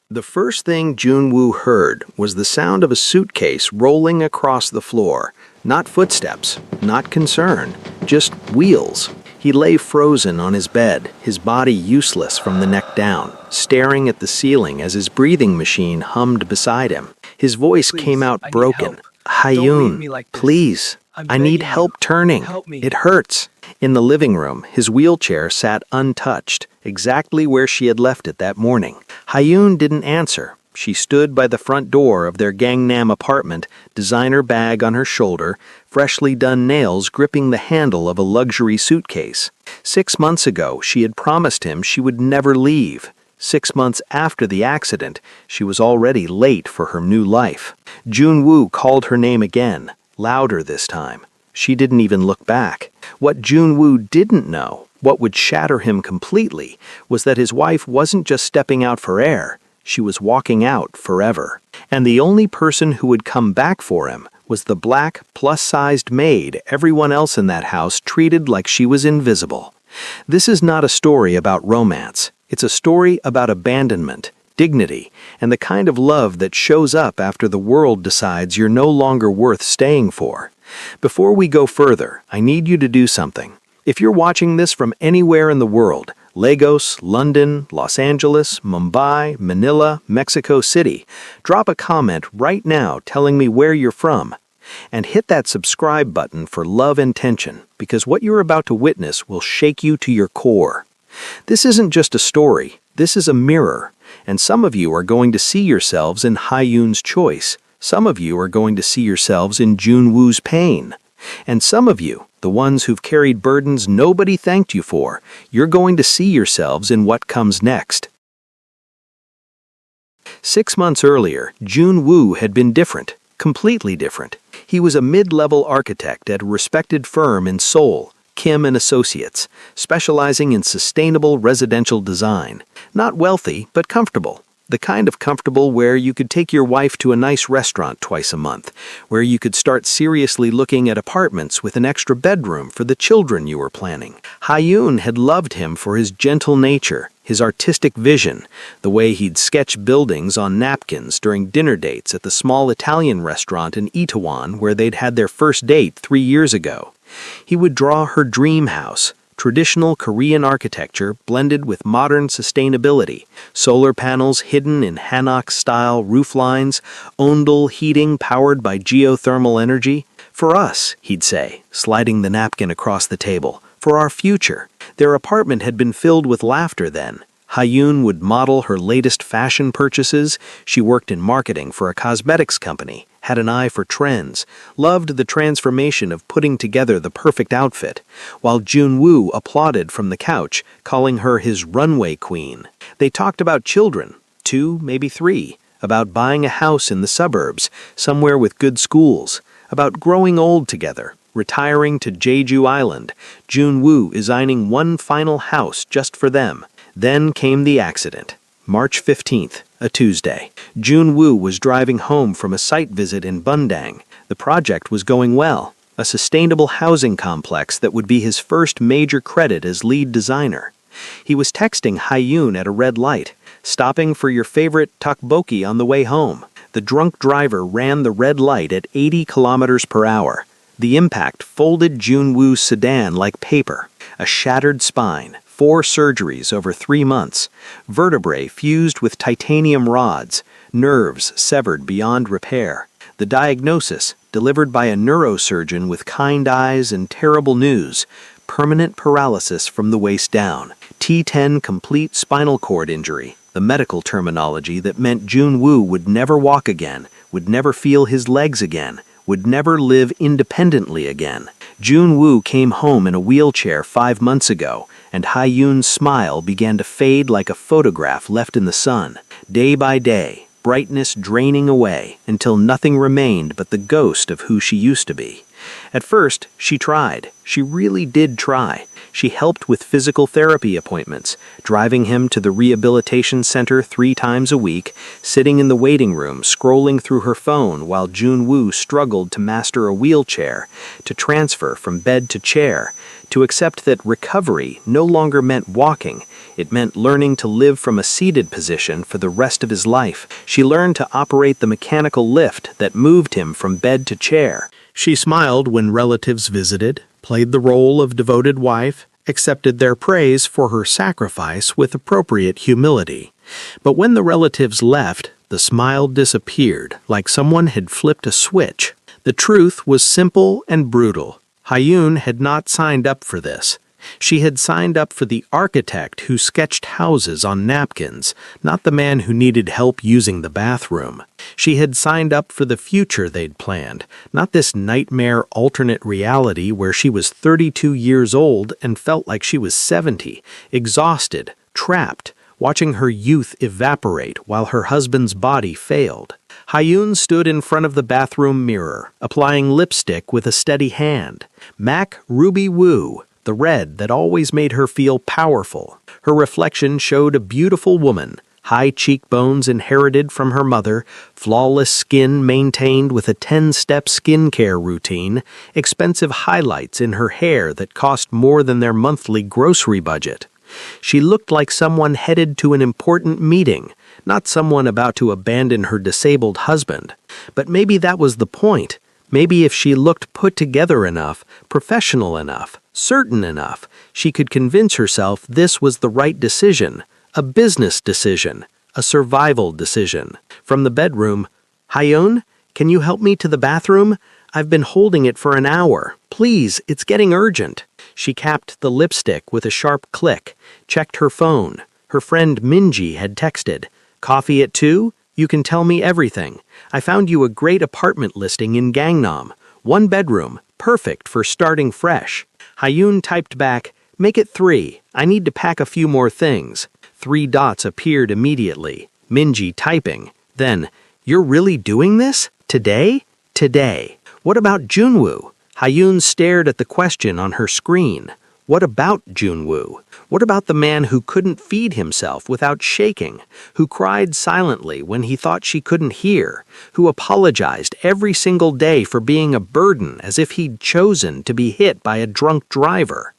The first thing Junwoo heard was the sound of a suitcase rolling across the floor. Not footsteps, not concern, just wheels. He lay frozen on his bed, his body useless from the neck down, staring at the ceiling as his breathing machine hummed beside him. His voice came out broken. "Hyun, please, I need help turning. It hurts." In the living room, his wheelchair sat untouched, exactly where she had left it that morning. Hyun didn't answer. She stood by the front door of their Gangnam apartment, designer bag on her shoulder, freshly done nails gripping the handle of a luxury suitcase. 6 months ago, she had promised him she would never leave. 6 months after the accident, she was already late for her new life. Junwoo called her name again, louder this time. She didn't even look back. What Junwoo didn't know, what would shatter him completely, was that his wife wasn't just stepping out for air. She was walking out forever. And the only person who would come back for him was the black, plus-sized maid everyone else in that house treated like she was invisible. This is not a story about romance. It's a story about abandonment, dignity, and the kind of love that shows up after the world decides you're no longer worth staying for. Before we go further, I need you to do something. If you're watching this from anywhere in the world, Lagos, London, Los Angeles, Mumbai, Manila, Mexico City, drop a comment right now telling me where you're from. And hit that subscribe button for love and tension, because what you're about to witness will shake you to your core. This isn't just a story, this is a mirror, and some of you are going to see yourselves in Hyun's choice. Some of you are going to see yourselves in Junwoo's pain. And some of you, the ones who've carried burdens nobody thanked you for, you're going to see yourselves in what comes next. 6 months earlier, Junwoo had been different, completely different. He was a mid-level architect at a respected firm in Seoul, Kim & Associates, specializing in sustainable residential design. Not wealthy, but comfortable. The kind of comfortable where you could take your wife to a nice restaurant twice a month, where you could start seriously looking at apartments with an extra bedroom for the children you were planning. Hyun had loved him for his gentle nature, his artistic vision, the way he'd sketch buildings on napkins during dinner dates at the small Italian restaurant in Itaewon where they'd had their first date 3 years ago. He would draw her dream house, traditional Korean architecture blended with modern sustainability, solar panels hidden in Hanok-style rooflines, ondel heating powered by geothermal energy. For us, he'd say, sliding the napkin across the table, for our future. Their apartment had been filled with laughter then. Hyun would model her latest fashion purchases. She worked in marketing for a cosmetics company, had an eye for trends, loved the transformation of putting together the perfect outfit, while Junwoo applauded from the couch, calling her his runway queen. They talked about children, 2, maybe 3, about buying a house in the suburbs, somewhere with good schools, about growing old together, retiring to Jeju Island, Junwoo designing one final house just for them. Then came the accident. March 15th, a Tuesday. Junwoo was driving home from a site visit in Bundang. The project was going well, a sustainable housing complex that would be his first major credit as lead designer. He was texting Hyun at a red light, stopping for your favorite tteokbokki on the way home. The drunk driver ran the red light at 80 kilometers per hour. The impact folded Junwoo's sedan like paper. A shattered spine, 4 surgeries over 3 months, vertebrae fused with titanium rods, nerves severed beyond repair. The diagnosis, delivered by a neurosurgeon with kind eyes and terrible news, permanent paralysis from the waist down. T10 complete spinal cord injury, the medical terminology that meant Junwoo would never walk again, would never feel his legs again, would never live independently again. Junwoo came home in a wheelchair 5 months ago, and Hyun's smile began to fade like a photograph left in the sun. Day by day, brightness draining away until nothing remained but the ghost of who she used to be. At first, she tried. She really did try. She helped with physical therapy appointments, driving him to the rehabilitation center 3 times a week, sitting in the waiting room scrolling through her phone while Junwoo struggled to master a wheelchair, to transfer from bed to chair, to accept that recovery no longer meant walking, It meant learning to live from a seated position for the rest of his life. She learned to operate the mechanical lift that moved him from bed to chair. She smiled when relatives visited, played the role of devoted wife, accepted their praise for her sacrifice with appropriate humility. But when the relatives left, the smile disappeared, like someone had flipped a switch. The truth was simple and brutal. Hyun had not signed up for this. She had signed up for the architect who sketched houses on napkins, not the man who needed help using the bathroom. She had signed up for the future they'd planned, not this nightmare alternate reality where she was 32 years old and felt like she was 70, exhausted, trapped, watching her youth evaporate while her husband's body failed. Hyun stood in front of the bathroom mirror, applying lipstick with a steady hand. MAC Ruby Woo, the red that always made her feel powerful. Her reflection showed a beautiful woman, high cheekbones inherited from her mother, flawless skin maintained with a 10-step skincare routine, expensive highlights in her hair that cost more than their monthly grocery budget. She looked like someone headed to an important meeting, not someone about to abandon her disabled husband. But maybe that was the point. Maybe if she looked put together enough, professional enough, certain enough, she could convince herself this was the right decision, a business decision, a survival decision. From the bedroom, "Hyun, can you help me to the bathroom? I've been holding it for an hour. Please, it's getting urgent." She capped the lipstick with a sharp click, checked her phone. Her friend Minji had texted, "Coffee at 2? You can tell me everything. I found you a great apartment listing in Gangnam. 1 bedroom, perfect for starting fresh." Hyun typed back, "Make it 3. I need to pack a few more things." 3 dots appeared immediately. Minji typing. Then, "You're really doing this? Today? Today. What about Junwoo?" Hyun stared at the question on her screen. What about Junwoo? What about the man who couldn't feed himself without shaking, who cried silently when he thought she couldn't hear, who apologized every single day for being a burden as if he'd chosen to be hit by a drunk driver?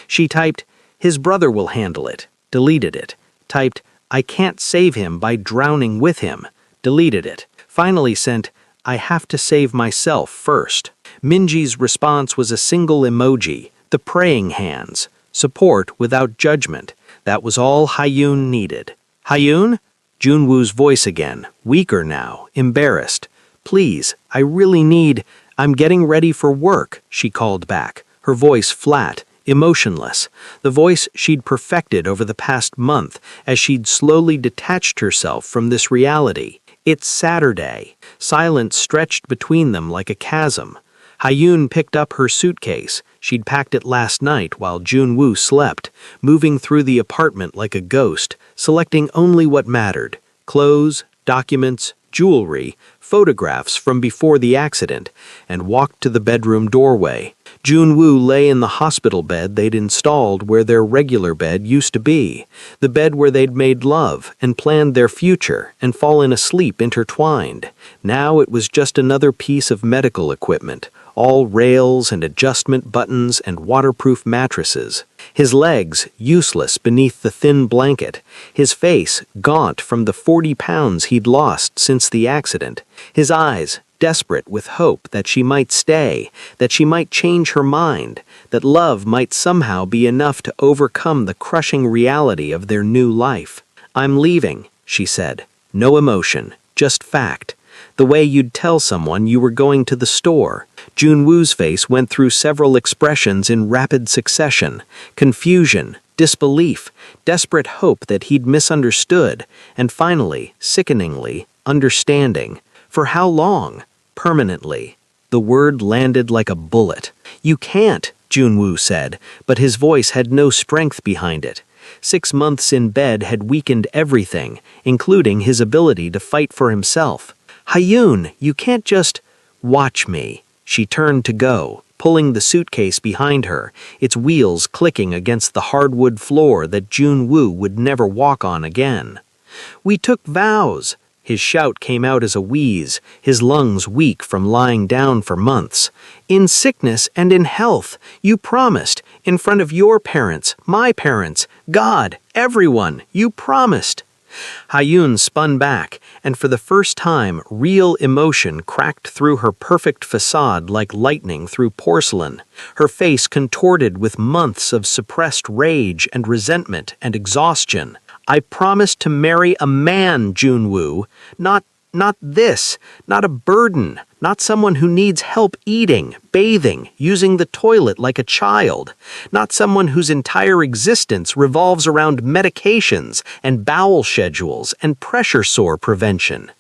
She typed, "His brother will handle it," deleted it. Typed, "I can't save him by drowning with him," deleted it. Finally sent, "I have to save myself first." Minji's response was a single emoji, the praying hands, support without judgment. That was all Hyun needed. "Hyun?" Junwoo's voice again, weaker now, embarrassed. "Please, I really need, I'm getting ready for work," she called back, her voice flat, emotionless, the voice she'd perfected over the past month as she'd slowly detached herself from this reality. "It's Saturday." Silence stretched between them like a chasm. Hyun picked up her suitcase. She'd packed it last night while Junwoo slept, moving through the apartment like a ghost, selecting only what mattered: clothes, documents, jewelry, photographs from before the accident, and walked to the bedroom doorway. Junwoo lay in the hospital bed they'd installed where their regular bed used to be, the bed where they'd made love and planned their future and fallen asleep intertwined. Now it was just another piece of medical equipment, all rails and adjustment buttons and waterproof mattresses. His legs useless beneath the thin blanket, his face gaunt from the 40 pounds he'd lost since the accident, his eyes desperate with hope that she might stay, that she might change her mind, that love might somehow be enough to overcome the crushing reality of their new life. "I'm leaving," she said. No emotion, just fact. The way you'd tell someone you were going to the store. Junwoo's face went through several expressions in rapid succession: confusion, disbelief, desperate hope that he'd misunderstood, and finally, sickeningly, understanding. For how long? Permanently. The word landed like a bullet. "You can't," Junwoo said, but his voice had no strength behind it. 6 months in bed had weakened everything, including his ability to fight for himself. "Hyun, you can't just watch me." She turned to go, pulling the suitcase behind her, its wheels clicking against the hardwood floor that Junwoo would never walk on again. "We took vows." His shout came out as a wheeze, his lungs weak from lying down for months. In sickness and in health, you promised, in front of your parents, my parents, God, everyone, you promised. Hayun spun back, and for the first time, real emotion cracked through her perfect facade like lightning through porcelain, her face contorted with months of suppressed rage and resentment and exhaustion. I promised to marry a man, Junwoo, not this, not a burden, not someone who needs help eating, bathing, using the toilet like a child, not someone whose entire existence revolves around medications and bowel schedules and pressure sore prevention.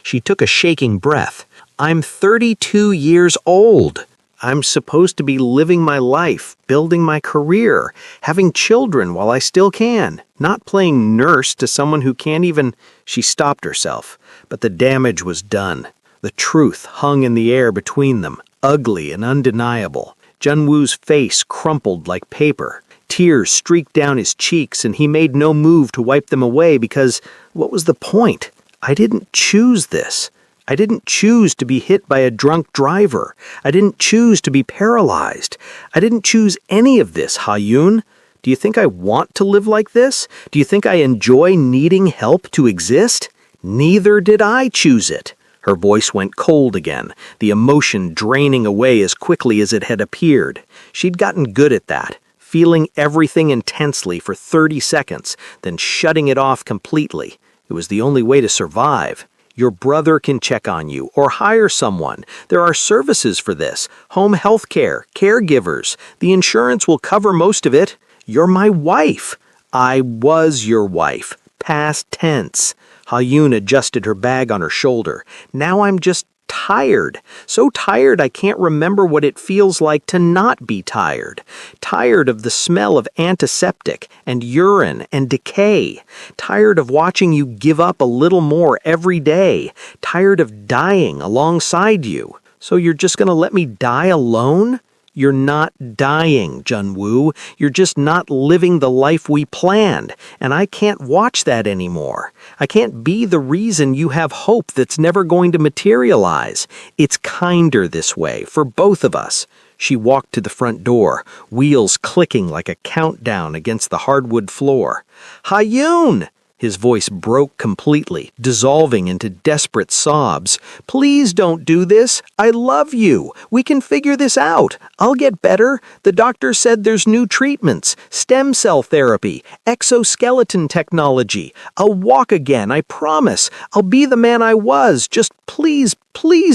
She took a shaking breath. I'm 32 years old. I'm supposed to be living my life, building my career, having children while I still can, not playing nurse to someone who can't even... She stopped herself, but the damage was done. The truth hung in the air between them, ugly and undeniable. Junwoo's face crumpled like paper. Tears streaked down his cheeks, and he made no move to wipe them away because, what was the point? I didn't choose this. I didn't choose to be hit by a drunk driver. I didn't choose to be paralyzed. I didn't choose any of this, Hayun. Do you think I want to live like this? Do you think I enjoy needing help to exist? Neither did I choose it. Her voice went cold again, the emotion draining away as quickly as it had appeared. She'd gotten good at that, feeling everything intensely for 30 seconds, then shutting it off completely. It was the only way to survive. Your brother can check on you or hire someone. There are services for this. Home health care, caregivers. The insurance will cover most of it. You're my wife. I was your wife. Past tense. Hayun adjusted her bag on her shoulder. Now I'm just tired. So tired I can't remember what it feels like to not be tired. Tired of the smell of antiseptic and urine and decay. Tired of watching you give up a little more every day. Tired of dying alongside you. So you're just going to let me die alone? You're not dying, Junwoo. You're just not living the life we planned, and I can't watch that anymore. I can't be the reason you have hope that's never going to materialize. It's kinder this way, for both of us. She walked to the front door, wheels clicking like a countdown against the hardwood floor. Hayun! His voice broke completely, dissolving into desperate sobs. Please don't do this. I love you. We can figure this out. I'll get better. The doctor said there's new treatments, stem cell therapy, exoskeleton technology. I'll walk again, I promise. I'll be the man I was. Just please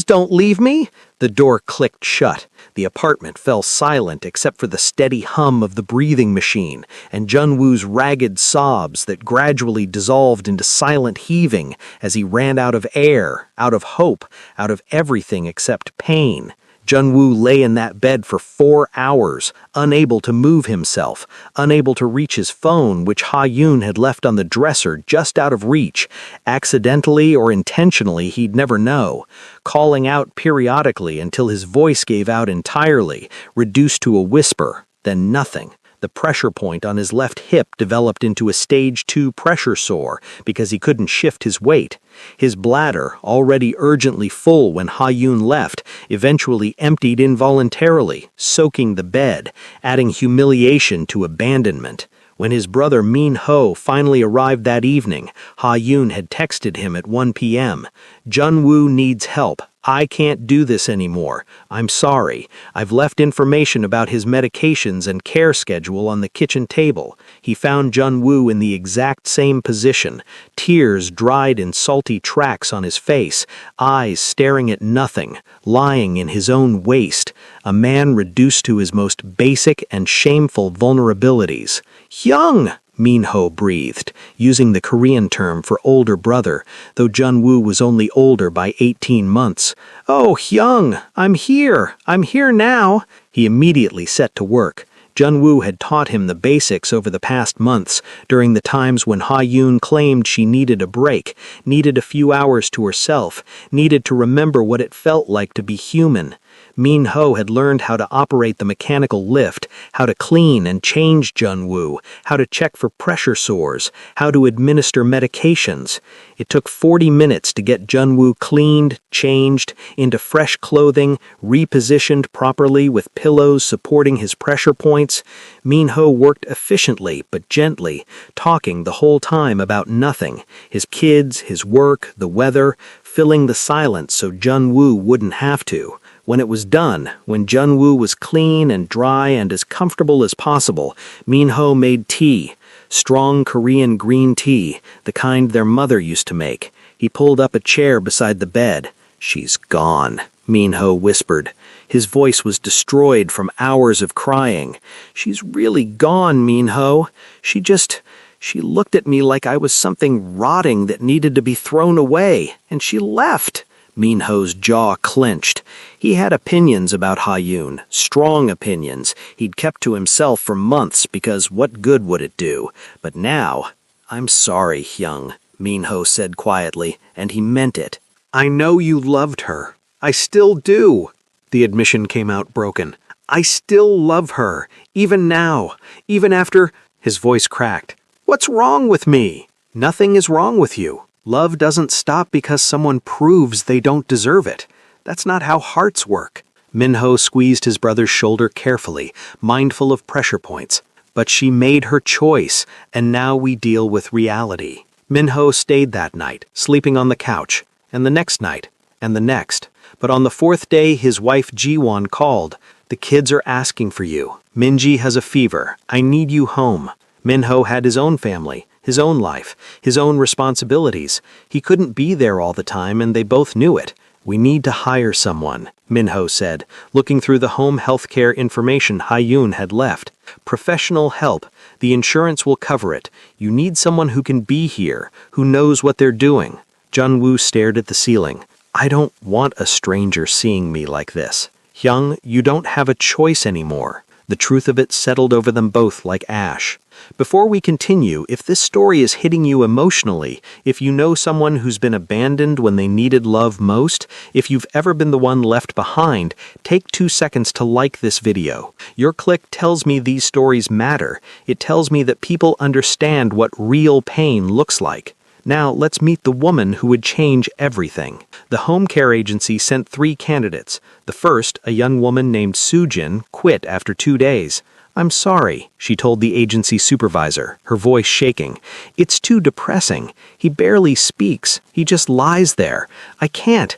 don't leave me. The door clicked shut. The apartment fell silent except for the steady hum of the breathing machine and Junwoo's ragged sobs that gradually dissolved into silent heaving as he ran out of air, out of hope, out of everything except pain. Junwoo lay in that bed for 4 hours, unable to move himself, unable to reach his phone, which Ha-yoon had left on the dresser just out of reach. Accidentally or intentionally, he'd never know. Calling out periodically until his voice gave out entirely, reduced to a whisper, then nothing. The pressure point on his left hip developed into a stage 2 pressure sore because he couldn't shift his weight. His bladder, already urgently full when Ha-yoon left, eventually emptied involuntarily, soaking the bed, adding humiliation to abandonment. When his brother Min-ho finally arrived that evening, Ha-yoon had texted him at 1 p.m. Junwoo needs help. I can't do this anymore. I'm sorry. I've left information about his medications and care schedule on the kitchen table. He found Junwoo in the exact same position, tears dried in salty tracks on his face, eyes staring at nothing, lying in his own waste, a man reduced to his most basic and shameful vulnerabilities. Hyung! Min-ho breathed, using the Korean term for older brother, though Junwoo was only older by 18 months. Oh, Hyung, I'm here now. He immediately set to work. Jun-woo had taught him the basics over the past months, during the times when Ha-yoon claimed she needed a break, needed a few hours to herself, needed to remember what it felt like to be human. Min-ho had learned how to operate the mechanical lift, how to clean and change Jun-woo, how to check for pressure sores, how to administer medications. It took 40 minutes to get Jun-woo cleaned, changed, into fresh clothing, repositioned properly with pillows supporting his pressure points. Min-ho worked efficiently but gently, talking the whole time about nothing, his kids, his work, the weather, filling the silence so Jun-woo wouldn't have to. When it was done, when Jun-woo was clean and dry and as comfortable as possible, Min-ho made tea. Strong Korean green tea, the kind their mother used to make. He pulled up a chair beside the bed. "She's gone," Min-ho whispered. His voice was destroyed from hours of crying. "She's really gone, Min-ho. She looked at me like I was something rotting that needed to be thrown away, and she left." Min-ho's jaw clenched. He had opinions about Ha-yoon, strong opinions he'd kept to himself for months because what good would it do? But now, "I'm sorry, Hyung," Min-ho said quietly, and he meant it. "I know you loved her. I still do." The admission came out broken. "I still love her, even now, even after—" His voice cracked. "What's wrong with me?" "Nothing is wrong with you. Love doesn't stop because someone proves they don't deserve it. That's not how hearts work." Min-ho squeezed his brother's shoulder carefully, mindful of pressure points. "But she made her choice, and now we deal with reality." Min-ho stayed that night, sleeping on the couch, and the next night, and the next. But on the fourth day, his wife Ji-won called. "The kids are asking for you. Minji has a fever. I need you home." Min-ho had his own family, his own life, his own responsibilities. He couldn't be there all the time, and they both knew it. "We need to hire someone," Min-ho said, looking through the home healthcare information Ha-yoon had left. "Professional help. The insurance will cover it. You need someone who can be here, who knows what they're doing." Jun-woo stared at the ceiling. "I don't want a stranger seeing me like this. Hyung, you don't have a choice anymore." The truth of it settled over them both like ash. Before we continue, if this story is hitting you emotionally, if you know someone who's been abandoned when they needed love most, if you've ever been the one left behind, take 2 seconds to like this video. Your click tells me these stories matter. It tells me that people understand what real pain looks like. Now, let's meet the woman who would change everything. The home care agency sent 3 candidates. The first, a young woman named Soo-jin, quit after 2 days. "I'm sorry," she told the agency supervisor, her voice shaking. "It's too depressing. He barely speaks. He just lies there. I can't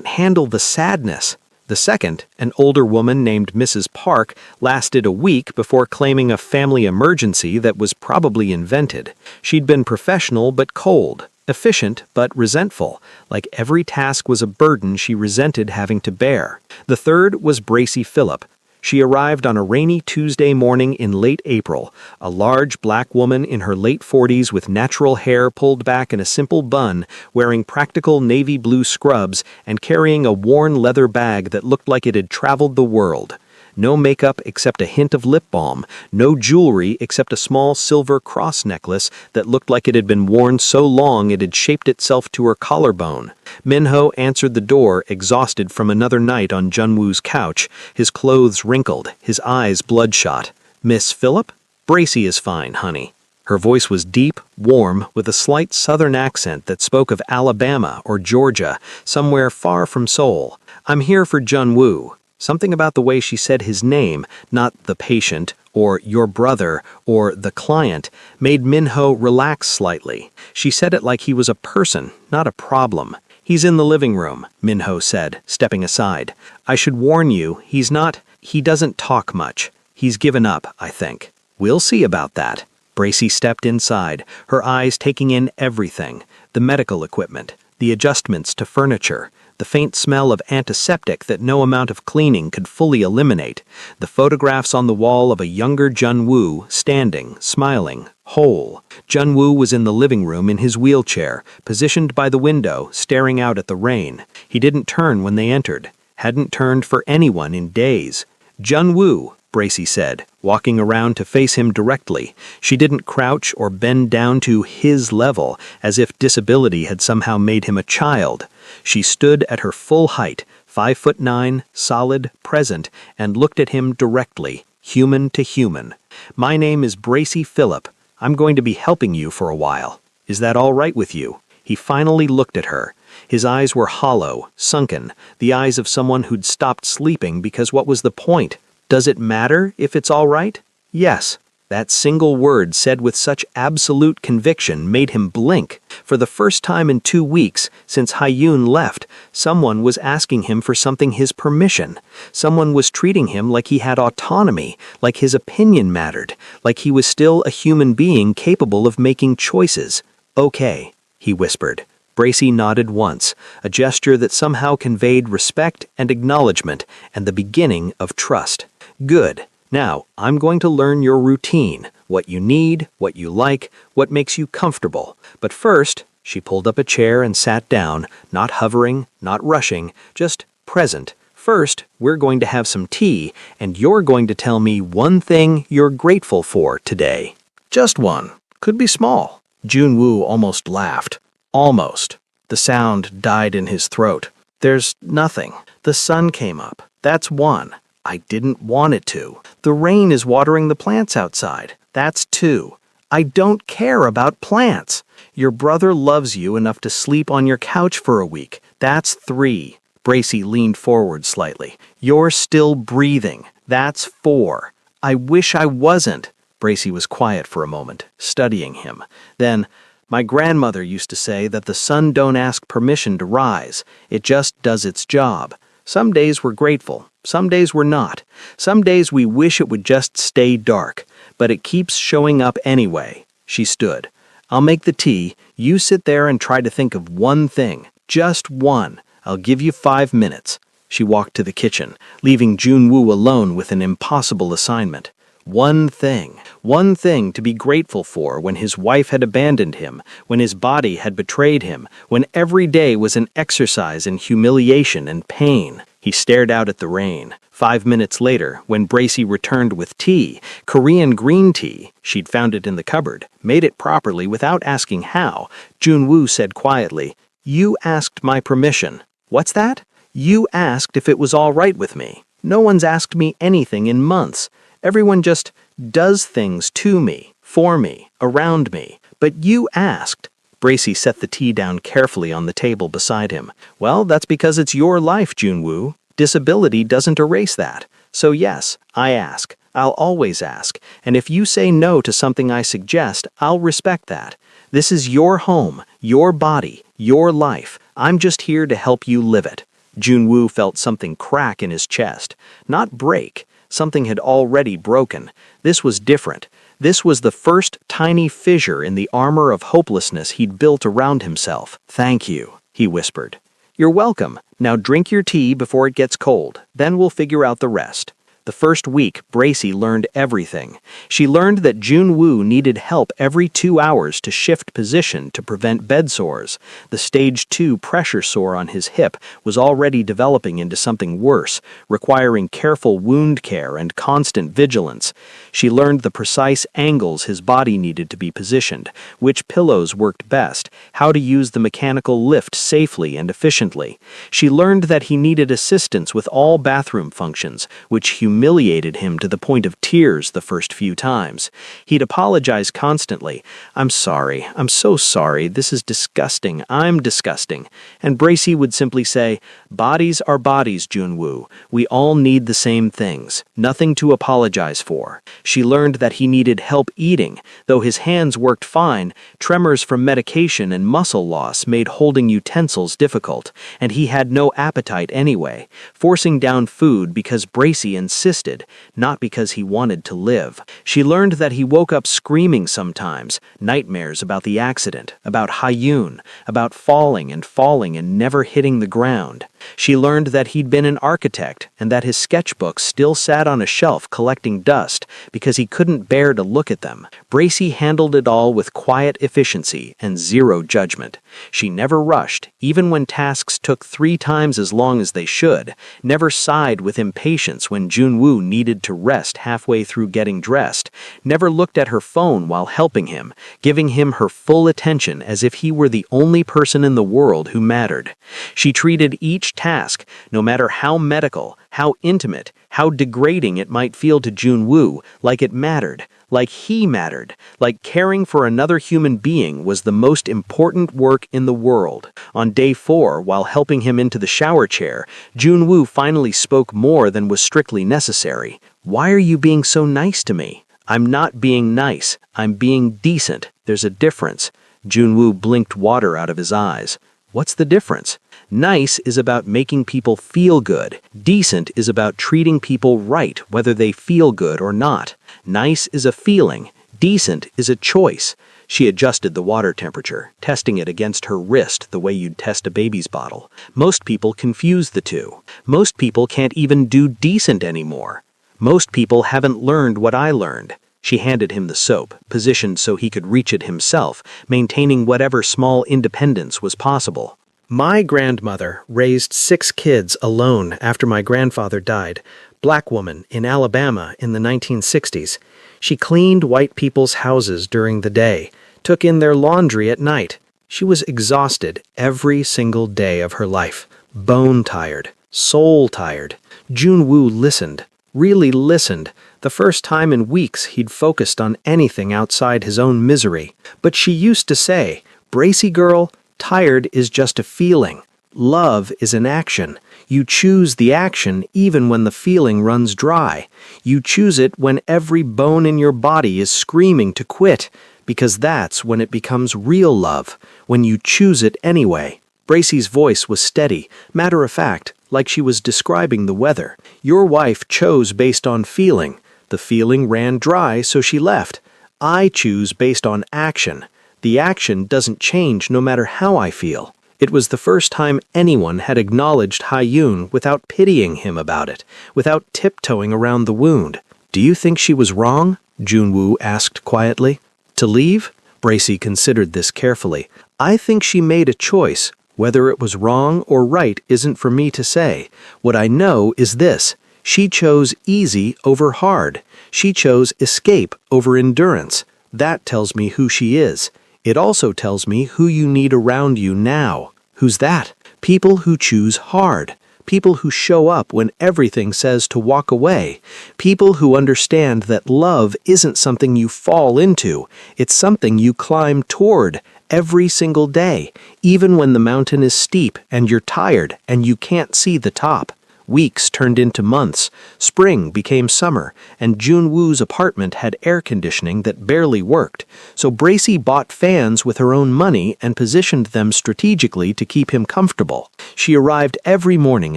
handle the sadness." The second, an older woman named Mrs. Park, lasted a week before claiming a family emergency that was probably invented. She'd been professional but cold, efficient but resentful, like every task was a burden she resented having to bear. The third was Bracy Phillip. She arrived on a rainy Tuesday morning in late April, a large black woman in her late 40s with natural hair pulled back in a simple bun, wearing practical navy blue scrubs and carrying a worn leather bag that looked like it had traveled the world. No makeup except a hint of lip balm, no jewelry except a small silver cross necklace that looked like it had been worn so long it had shaped itself to her collarbone. Min-ho answered the door, exhausted from another night on Jun-woo's couch, his clothes wrinkled, his eyes bloodshot. "Miss Phillip? Bracy is fine, honey." Her voice was deep, warm, with a slight southern accent that spoke of Alabama or Georgia, somewhere far from Seoul. "I'm here for Jun-woo." Something about the way she said his name, not the patient, or your brother, or the client, made Min-ho relax slightly. She said it like he was a person, not a problem. "He's in the living room," Min-ho said, stepping aside. "I should warn you, he doesn't talk much. He's given up, I think." "We'll see about that." Bracy stepped inside, her eyes taking in everything, the medical equipment, the adjustments to furniture, the faint smell of antiseptic that no amount of cleaning could fully eliminate, the photographs on the wall of a younger Jun-woo, standing, smiling, whole. Jun-woo was in the living room in his wheelchair, positioned by the window, staring out at the rain. He didn't turn when they entered, hadn't turned for anyone in days. "Jun-woo," Bracy said, walking around to face him directly. She didn't crouch or bend down to his level, as if disability had somehow made him a child. She stood at her full height, 5'9", solid, present, and looked at him directly, human to human. "My name is Bracy Phillip. I'm going to be helping you for a while. Is that all right with you?" He finally looked at her. His eyes were hollow, sunken, the eyes of someone who'd stopped sleeping because what was the point? Does it matter if it's all right? Yes. That single word said with such absolute conviction made him blink. For the first time in 2 weeks, since Hyun left, someone was asking him for something his permission. Someone was treating him like he had autonomy, like his opinion mattered, like he was still a human being capable of making choices. "Okay," he whispered. Bracy nodded once, a gesture that somehow conveyed respect and acknowledgement and the beginning of trust. "Good. Now, I'm going to learn your routine, what you need, what you like, what makes you comfortable. But first," she pulled up a chair and sat down, not hovering, not rushing, just present. "First, we're going to have some tea, and you're going to tell me one thing you're grateful for today." "Just one. Could be small." Junwoo almost laughed. Almost. The sound died in his throat. "There's nothing. The sun came up. That's one. I didn't want it to. The rain is watering the plants outside. That's 2. I don't care about plants. Your brother loves you enough to sleep on your couch for a week. That's 3. Bracy leaned forward slightly. "You're still breathing. That's 4. I wish I wasn't." Bracy was quiet for a moment, studying him. Then, "My grandmother used to say that the sun don't ask permission to rise. It just does its job. Some days we're grateful. Some days we're not. Some days we wish it would just stay dark. But it keeps showing up anyway." She stood. "I'll make the tea. You sit there and try to think of one thing. Just one. I'll give you 5 minutes." She walked to the kitchen, leaving Junwoo alone with an impossible assignment. One thing to be grateful for when his wife had abandoned him, when his body had betrayed him, when every day was an exercise in humiliation and pain. He stared out at the rain. 5 minutes later, when Bracy returned with tea, Korean green tea, she'd found it in the cupboard, made it properly without asking how, Junwoo said quietly, "You asked my permission." "What's that?" "You asked if it was all right with me. No one's asked me anything in months. Everyone just does things to me, for me, around me. But you asked." Bracy set the tea down carefully on the table beside him. "Well, that's because it's your life, Junwoo. Disability doesn't erase that. So yes, I ask. I'll always ask. And if you say no to something I suggest, I'll respect that. This is your home, your body, your life. I'm just here to help you live it." Junwoo felt something crack in his chest. Not break. Something had already broken. This was different. This was the first tiny fissure in the armor of hopelessness he'd built around himself. "Thank you," he whispered. "You're welcome. Now drink your tea before it gets cold. Then we'll figure out the rest." The first week, Bracy learned everything. She learned that Junwoo needed help every 2 hours to shift position to prevent bed sores. The stage 2 pressure sore on his hip was already developing into something worse, requiring careful wound care and constant vigilance. She learned the precise angles his body needed to be positioned, which pillows worked best, how to use the mechanical lift safely and efficiently. She learned that he needed assistance with all bathroom functions, which humiliated him to the point of tears the first few times. He'd apologize constantly. "I'm sorry. I'm so sorry. This is disgusting. I'm disgusting." And Bracy would simply say, "Bodies are bodies, Junwoo. We all need the same things. Nothing to apologize for." She learned that he needed help eating. Though his hands worked fine, tremors from medication and muscle loss made holding utensils difficult, and he had no appetite anyway, forcing down food because Bracy insisted, not because he wanted to live. She learned that he woke up screaming sometimes, nightmares about the accident, about Hyun, about falling and never hitting the ground. She learned that he'd been an architect and that his sketchbooks still sat on a shelf collecting dust because he couldn't bear to look at them. Bracy handled it all with quiet efficiency and zero judgment. She never rushed, even when tasks took 3 times as long as they should, never sighed with impatience when Junwoo needed to rest halfway through getting dressed, never looked at her phone while helping him, giving him her full attention as if he were the only person in the world who mattered. She treated each task, no matter how medical, how intimate, how degrading it might feel to Junwoo, like it mattered, like he mattered, like caring for another human being was the most important work in the world. On day 4, while helping him into the shower chair, Junwoo finally spoke more than was strictly necessary. "Why are you being so nice to me?" "I'm not being nice. I'm being decent. There's a difference." Junwoo blinked water out of his eyes. "What's the difference?" "Nice is about making people feel good. Decent is about treating people right, whether they feel good or not. Nice is a feeling. Decent is a choice." She adjusted the water temperature, testing it against her wrist the way you'd test a baby's bottle. Most people confuse the two. Most people can't even do decent anymore. Most people haven't learned what I learned. She handed him the soap, positioned so he could reach it himself, maintaining whatever small independence was possible. "My grandmother raised 6 kids alone after my grandfather died. Black woman in Alabama in the 1960s. She cleaned white people's houses during the day, took in their laundry at night. She was exhausted every single day of her life. Bone tired, soul tired." Junwoo listened, really listened. The first time in weeks he'd focused on anything outside his own misery. But she used to say, "Bracy girl, tired is just a feeling. Love is an action. You choose the action even when the feeling runs dry. You choose it when every bone in your body is screaming to quit, because that's when it becomes real love, when you choose it anyway." Bracy's voice was steady, matter-of-fact, like she was describing the weather. "Your wife chose based on feeling. The feeling ran dry, so she left. I choose based on action. The action doesn't change no matter how I feel." It was the first time anyone had acknowledged Ha-yoon without pitying him about it, without tiptoeing around the wound. "Do you think she was wrong?" Junwoo asked quietly. "To leave?" Bracy considered this carefully. "I think she made a choice. Whether it was wrong or right isn't for me to say. What I know is this. She chose easy over hard. She chose escape over endurance. That tells me who she is. It also tells me who you need around you now." "Who's that?" "People who choose hard. People who show up when everything says to walk away. People who understand that love isn't something you fall into. It's something you climb toward every single day, even when the mountain is steep and you're tired and you can't see the top." Weeks turned into months. Spring became summer, and Junwoo's apartment had air conditioning that barely worked, so Bracy bought fans with her own money and positioned them strategically to keep him comfortable. She arrived every morning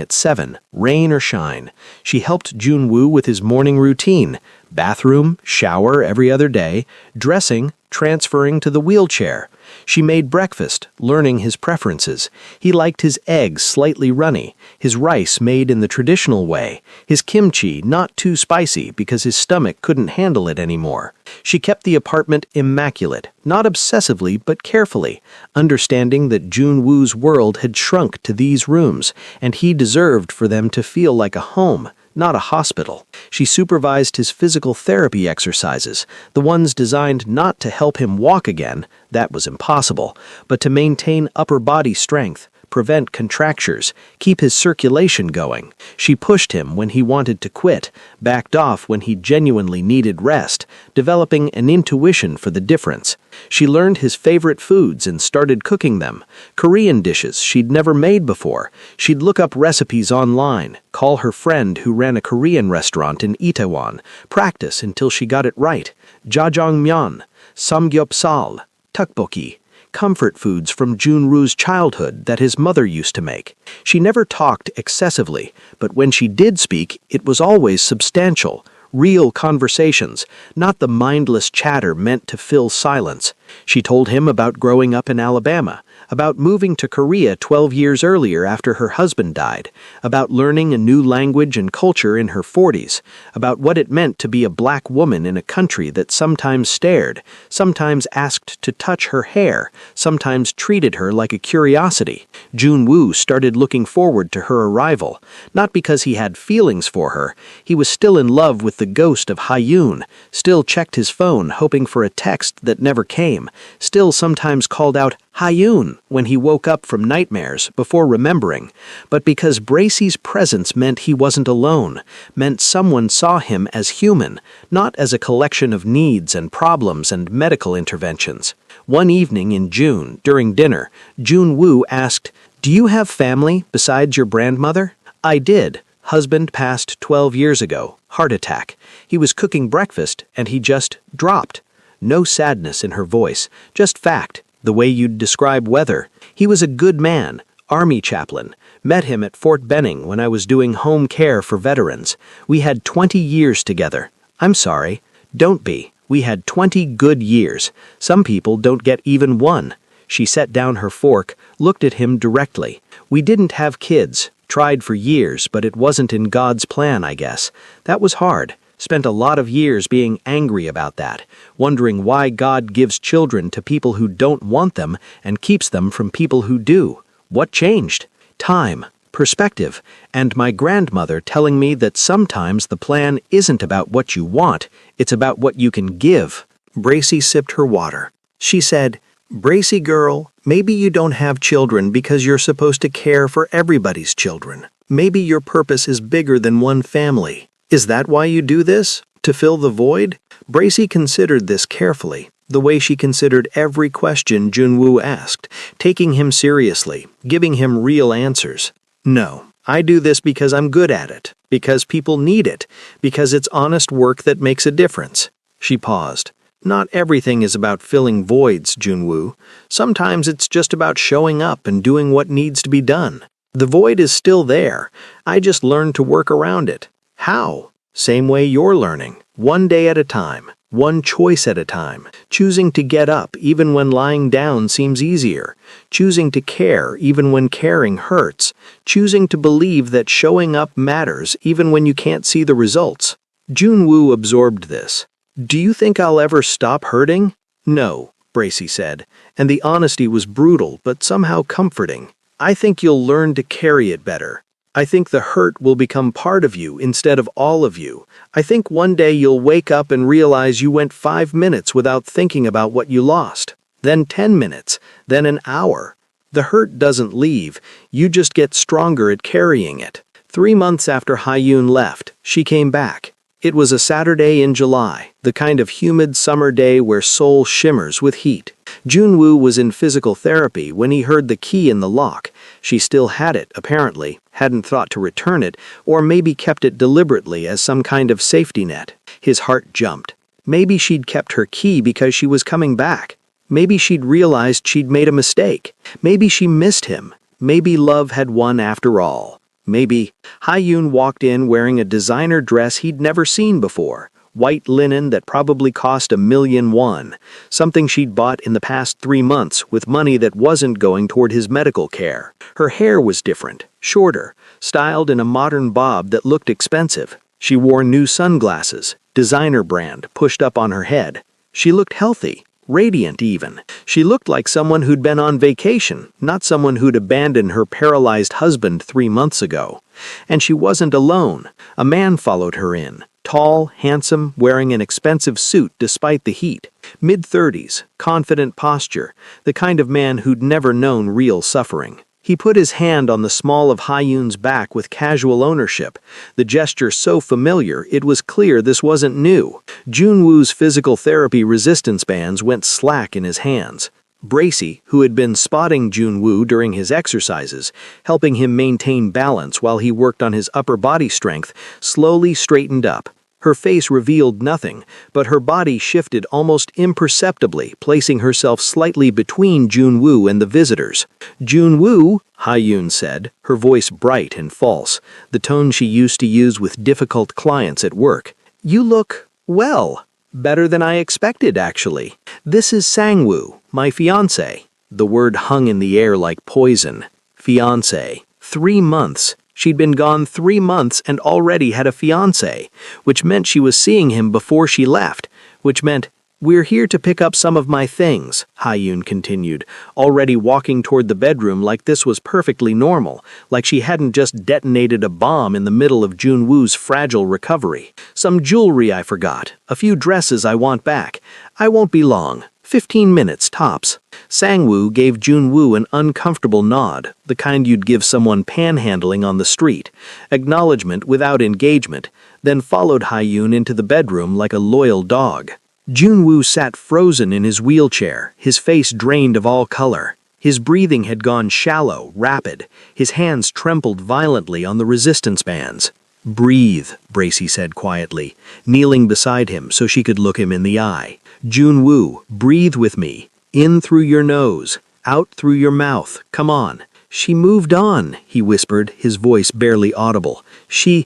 at 7, rain or shine. She helped Junwoo with his morning routine: bathroom, shower every other day, dressing, transferring to the wheelchair. She made breakfast, learning his preferences. He liked his eggs slightly runny, his rice made in the traditional way, his kimchi not too spicy because his stomach couldn't handle it anymore. She kept the apartment immaculate, not obsessively but carefully, understanding that Junwoo's world had shrunk to these rooms, and he deserved for them to feel like a home, not a hospital. She supervised his physical therapy exercises, the ones designed not to help him walk again, that was impossible, but to maintain upper body strength, prevent contractures, keep his circulation going. She pushed him when he wanted to quit, backed off when he genuinely needed rest, developing an intuition for the difference. She learned his favorite foods and started cooking them. Korean dishes she'd never made before. She'd look up recipes online, call her friend who ran a Korean restaurant in Itaewon, practice until she got it right. Jjajangmyeon, samgyeopsal, tteokbokki, comfort foods from Junwoo's childhood that his mother used to make. She never talked excessively, but when she did speak, it was always substantial, real conversations, not the mindless chatter meant to fill silence. She told him about growing up in Alabama, about moving to Korea 12 years earlier after her husband died, about learning a new language and culture in her 40s, about what it meant to be a black woman in a country that sometimes stared, sometimes asked to touch her hair, sometimes treated her like a curiosity. Jun-woo started looking forward to her arrival, not because he had feelings for her. He was still in love with the ghost of Ha-yoon, still checked his phone hoping for a text that never came, still sometimes called out Ha-yoon when he woke up from nightmares before remembering, but because Bracey's presence meant he wasn't alone, meant someone saw him as human, not as a collection of needs and problems and medical interventions. One evening in June, during dinner, Jun-woo asked, "Do you have family besides your grandmother?" "I did. Husband passed 12 years ago. Heart attack. He was cooking breakfast and he just dropped." No sadness in her voice, just fact, the way you'd describe weather. "He was a good man, Army chaplain. Met him at Fort Benning when I was doing home care for veterans. We had 20 years together." "I'm sorry." "Don't be. We had 20 good years. Some people don't get even one." She set down her fork, looked at him directly. "We didn't have kids. Tried for years, but it wasn't in God's plan, I guess. That was hard. Spent a lot of years being angry about that, wondering why God gives children to people who don't want them and keeps them from people who do. What changed? Time, perspective, and my grandmother telling me that sometimes the plan isn't about what you want, it's about what you can give." Bracey sipped her water. She said, "Bracey girl, maybe you don't have children because you're supposed to care for everybody's children. Maybe your purpose is bigger than one family. Is that why you do this? To fill the void?" Bracey considered this carefully, the way she considered every question Jun-woo asked, taking him seriously, giving him real answers. "No, I do this because I'm good at it, because people need it, because it's honest work that makes a difference." She paused. "Not everything is about filling voids, Jun-woo. Sometimes it's just about showing up and doing what needs to be done. The void is still there. I just learned to work around it." "How?" "Same way you're learning. One day at a time. One choice at a time. Choosing to get up even when lying down seems easier. Choosing to care even when caring hurts. Choosing to believe that showing up matters even when you can't see the results." Jun-woo absorbed this. "Do you think I'll ever stop hurting?" "No," Bracey said, and the honesty was brutal but somehow comforting. "I think you'll learn to carry it better. I think the hurt will become part of you instead of all of you. I think one day you'll wake up and realize you went 5 minutes without thinking about what you lost, then 10 minutes, then an hour. The hurt doesn't leave, you just get stronger at carrying it." 3 months after Ha-yoon left, she came back. It was a Saturday in July, the kind of humid summer day where Seoul shimmers with heat. Jun-woo was in physical therapy when he heard the key in the lock. She still had it, apparently, hadn't thought to return it, or maybe kept it deliberately as some kind of safety net. His heart jumped. Maybe she'd kept her key because she was coming back. Maybe she'd realized she'd made a mistake. Maybe she missed him. Maybe love had won after all. Maybe. Ha-yoon walked in wearing a designer dress he'd never seen before. White linen that probably cost 1,000,000 won. Something she'd bought in the past 3 months with money that wasn't going toward his medical care. Her hair was different, shorter, styled in a modern bob that looked expensive. She wore new sunglasses, designer brand, pushed up on her head. She looked healthy. Radiant even. She looked like someone who'd been on vacation, not someone who'd abandoned her paralyzed husband 3 months ago. And she wasn't alone. A man followed her in. Tall, handsome, wearing an expensive suit despite the heat. Mid-30s, confident posture, the kind of man who'd never known real suffering. He put his hand on the small of Ha-yoon's back with casual ownership, the gesture so familiar it was clear this wasn't new. Jun-woo's physical therapy resistance bands went slack in his hands. Bracey, who had been spotting Jun-woo during his exercises, helping him maintain balance while he worked on his upper body strength, slowly straightened up. Her face revealed nothing, but her body shifted almost imperceptibly, placing herself slightly between Jun-woo and the visitors. "Jun-woo," Ha-yoon said, her voice bright and false, the tone she used to use with difficult clients at work. "You look, well, better than I expected, actually. This is Sang-woo, my fiancé." The word hung in the air like poison. Fiancé. 3 months. She'd been gone 3 months and already had a fiancé, which meant she was seeing him before she left, which meant, "We're here to pick up some of my things," Ha-yoon continued, already walking toward the bedroom like this was perfectly normal, like she hadn't just detonated a bomb in the middle of Jun-woo's fragile recovery. "Some jewelry I forgot, a few dresses I want back. I won't be long. 15 minutes tops." Sang-woo gave Jun-woo an uncomfortable nod, the kind you'd give someone panhandling on the street, acknowledgement without engagement, then followed Ha-yoon into the bedroom like a loyal dog. Jun-woo sat frozen in his wheelchair, his face drained of all color. His breathing had gone shallow, rapid. His hands trembled violently on the resistance bands. "Breathe," Bracy said quietly, kneeling beside him so she could look him in the eye. "Jun-woo, breathe with me. In through your nose, out through your mouth. Come on." "She moved on," he whispered, his voice barely audible. She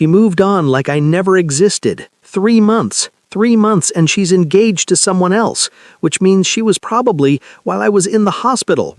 moved on like I never existed. 3 months. 3 months and she's engaged to someone else, which means she was probably, while I was in the hospital,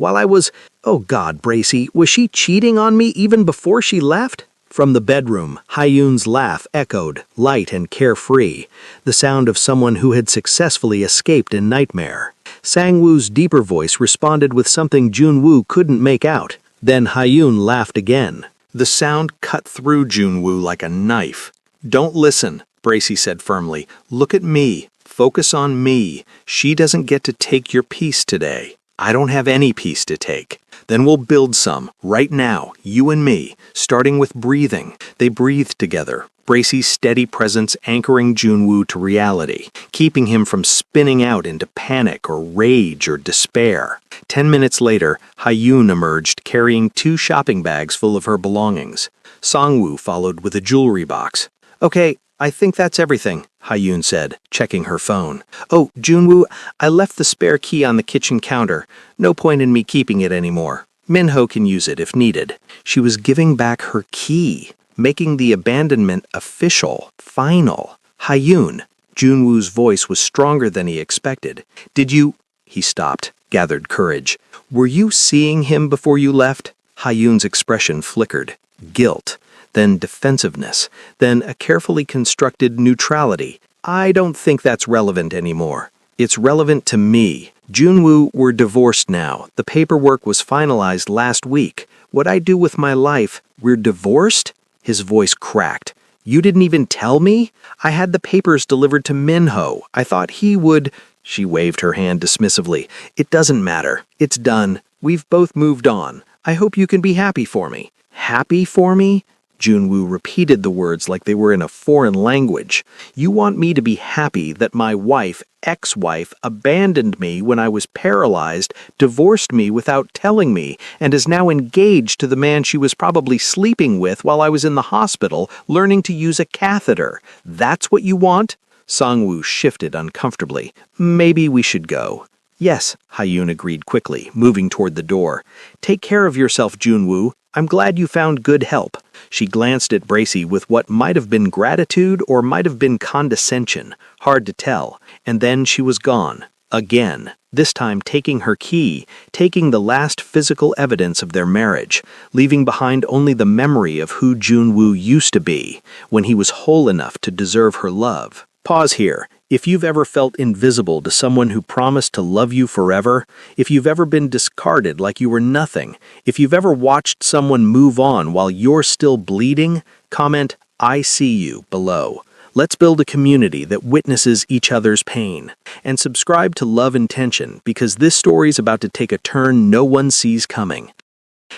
oh God, Bracy, was she cheating on me even before she left? From the bedroom, Ha-yoon's laugh echoed, light and carefree, the sound of someone who had successfully escaped a nightmare. Sang-woo's deeper voice responded with something Jun-woo couldn't make out. Then Ha-yoon laughed again. The sound cut through Jun-woo like a knife. "Don't listen," Bracy said firmly. "Look at me. Focus on me. She doesn't get to take your peace today. I don't have any peace to take. Then we'll build some, right now, you and me, starting with breathing." They breathed together, Bracy's steady presence anchoring Jun-woo to reality, keeping him from spinning out into panic or rage or despair. 10 minutes later, Ha-yoon emerged carrying 2 shopping bags full of her belongings. Sang-woo followed with a jewelry box. "Okay, I think that's everything," Ha-yoon said, checking her phone. "Oh, Jun-woo, I left the spare key on the kitchen counter. No point in me keeping it anymore. Min-ho can use it if needed." She was giving back her key, making the abandonment official, final. "Ha-yoon." Jun-woo's voice was stronger than he expected. "Did you—" He stopped, gathered courage. "Were you seeing him before you left?" Ha-yoon's expression flickered. Guilt. Then defensiveness, then a carefully constructed neutrality. "I don't think that's relevant anymore. It's relevant to me. Jun-woo, we're divorced now. The paperwork was finalized last week. What I do with my life, we're divorced?" His voice cracked. "You didn't even tell me? I had the papers delivered to Min-ho. I thought he would—" She waved her hand dismissively. "It doesn't matter. It's done. We've both moved on. I hope you can be happy for me." "Happy for me?" Jun-woo repeated the words like they were in a foreign language. "You want me to be happy that my wife, ex-wife, abandoned me when I was paralyzed, divorced me without telling me, and is now engaged to the man she was probably sleeping with while I was in the hospital learning to use a catheter. That's what you want?" Sang-woo shifted uncomfortably. "Maybe we should go." "Yes," Ha-yoon agreed quickly, moving toward the door. "Take care of yourself, Jun-woo. I'm glad you found good help." She glanced at Bracy with what might have been gratitude or might have been condescension, hard to tell, and then she was gone. Again, this time taking her key, taking the last physical evidence of their marriage, leaving behind only the memory of who Jun-woo used to be, when he was whole enough to deserve her love. Pause here. If you've ever felt invisible to someone who promised to love you forever, if you've ever been discarded like you were nothing, if you've ever watched someone move on while you're still bleeding, comment, "I see you," below. Let's build a community that witnesses each other's pain. And subscribe to Love and Tension, because this story's about to take a turn no one sees coming.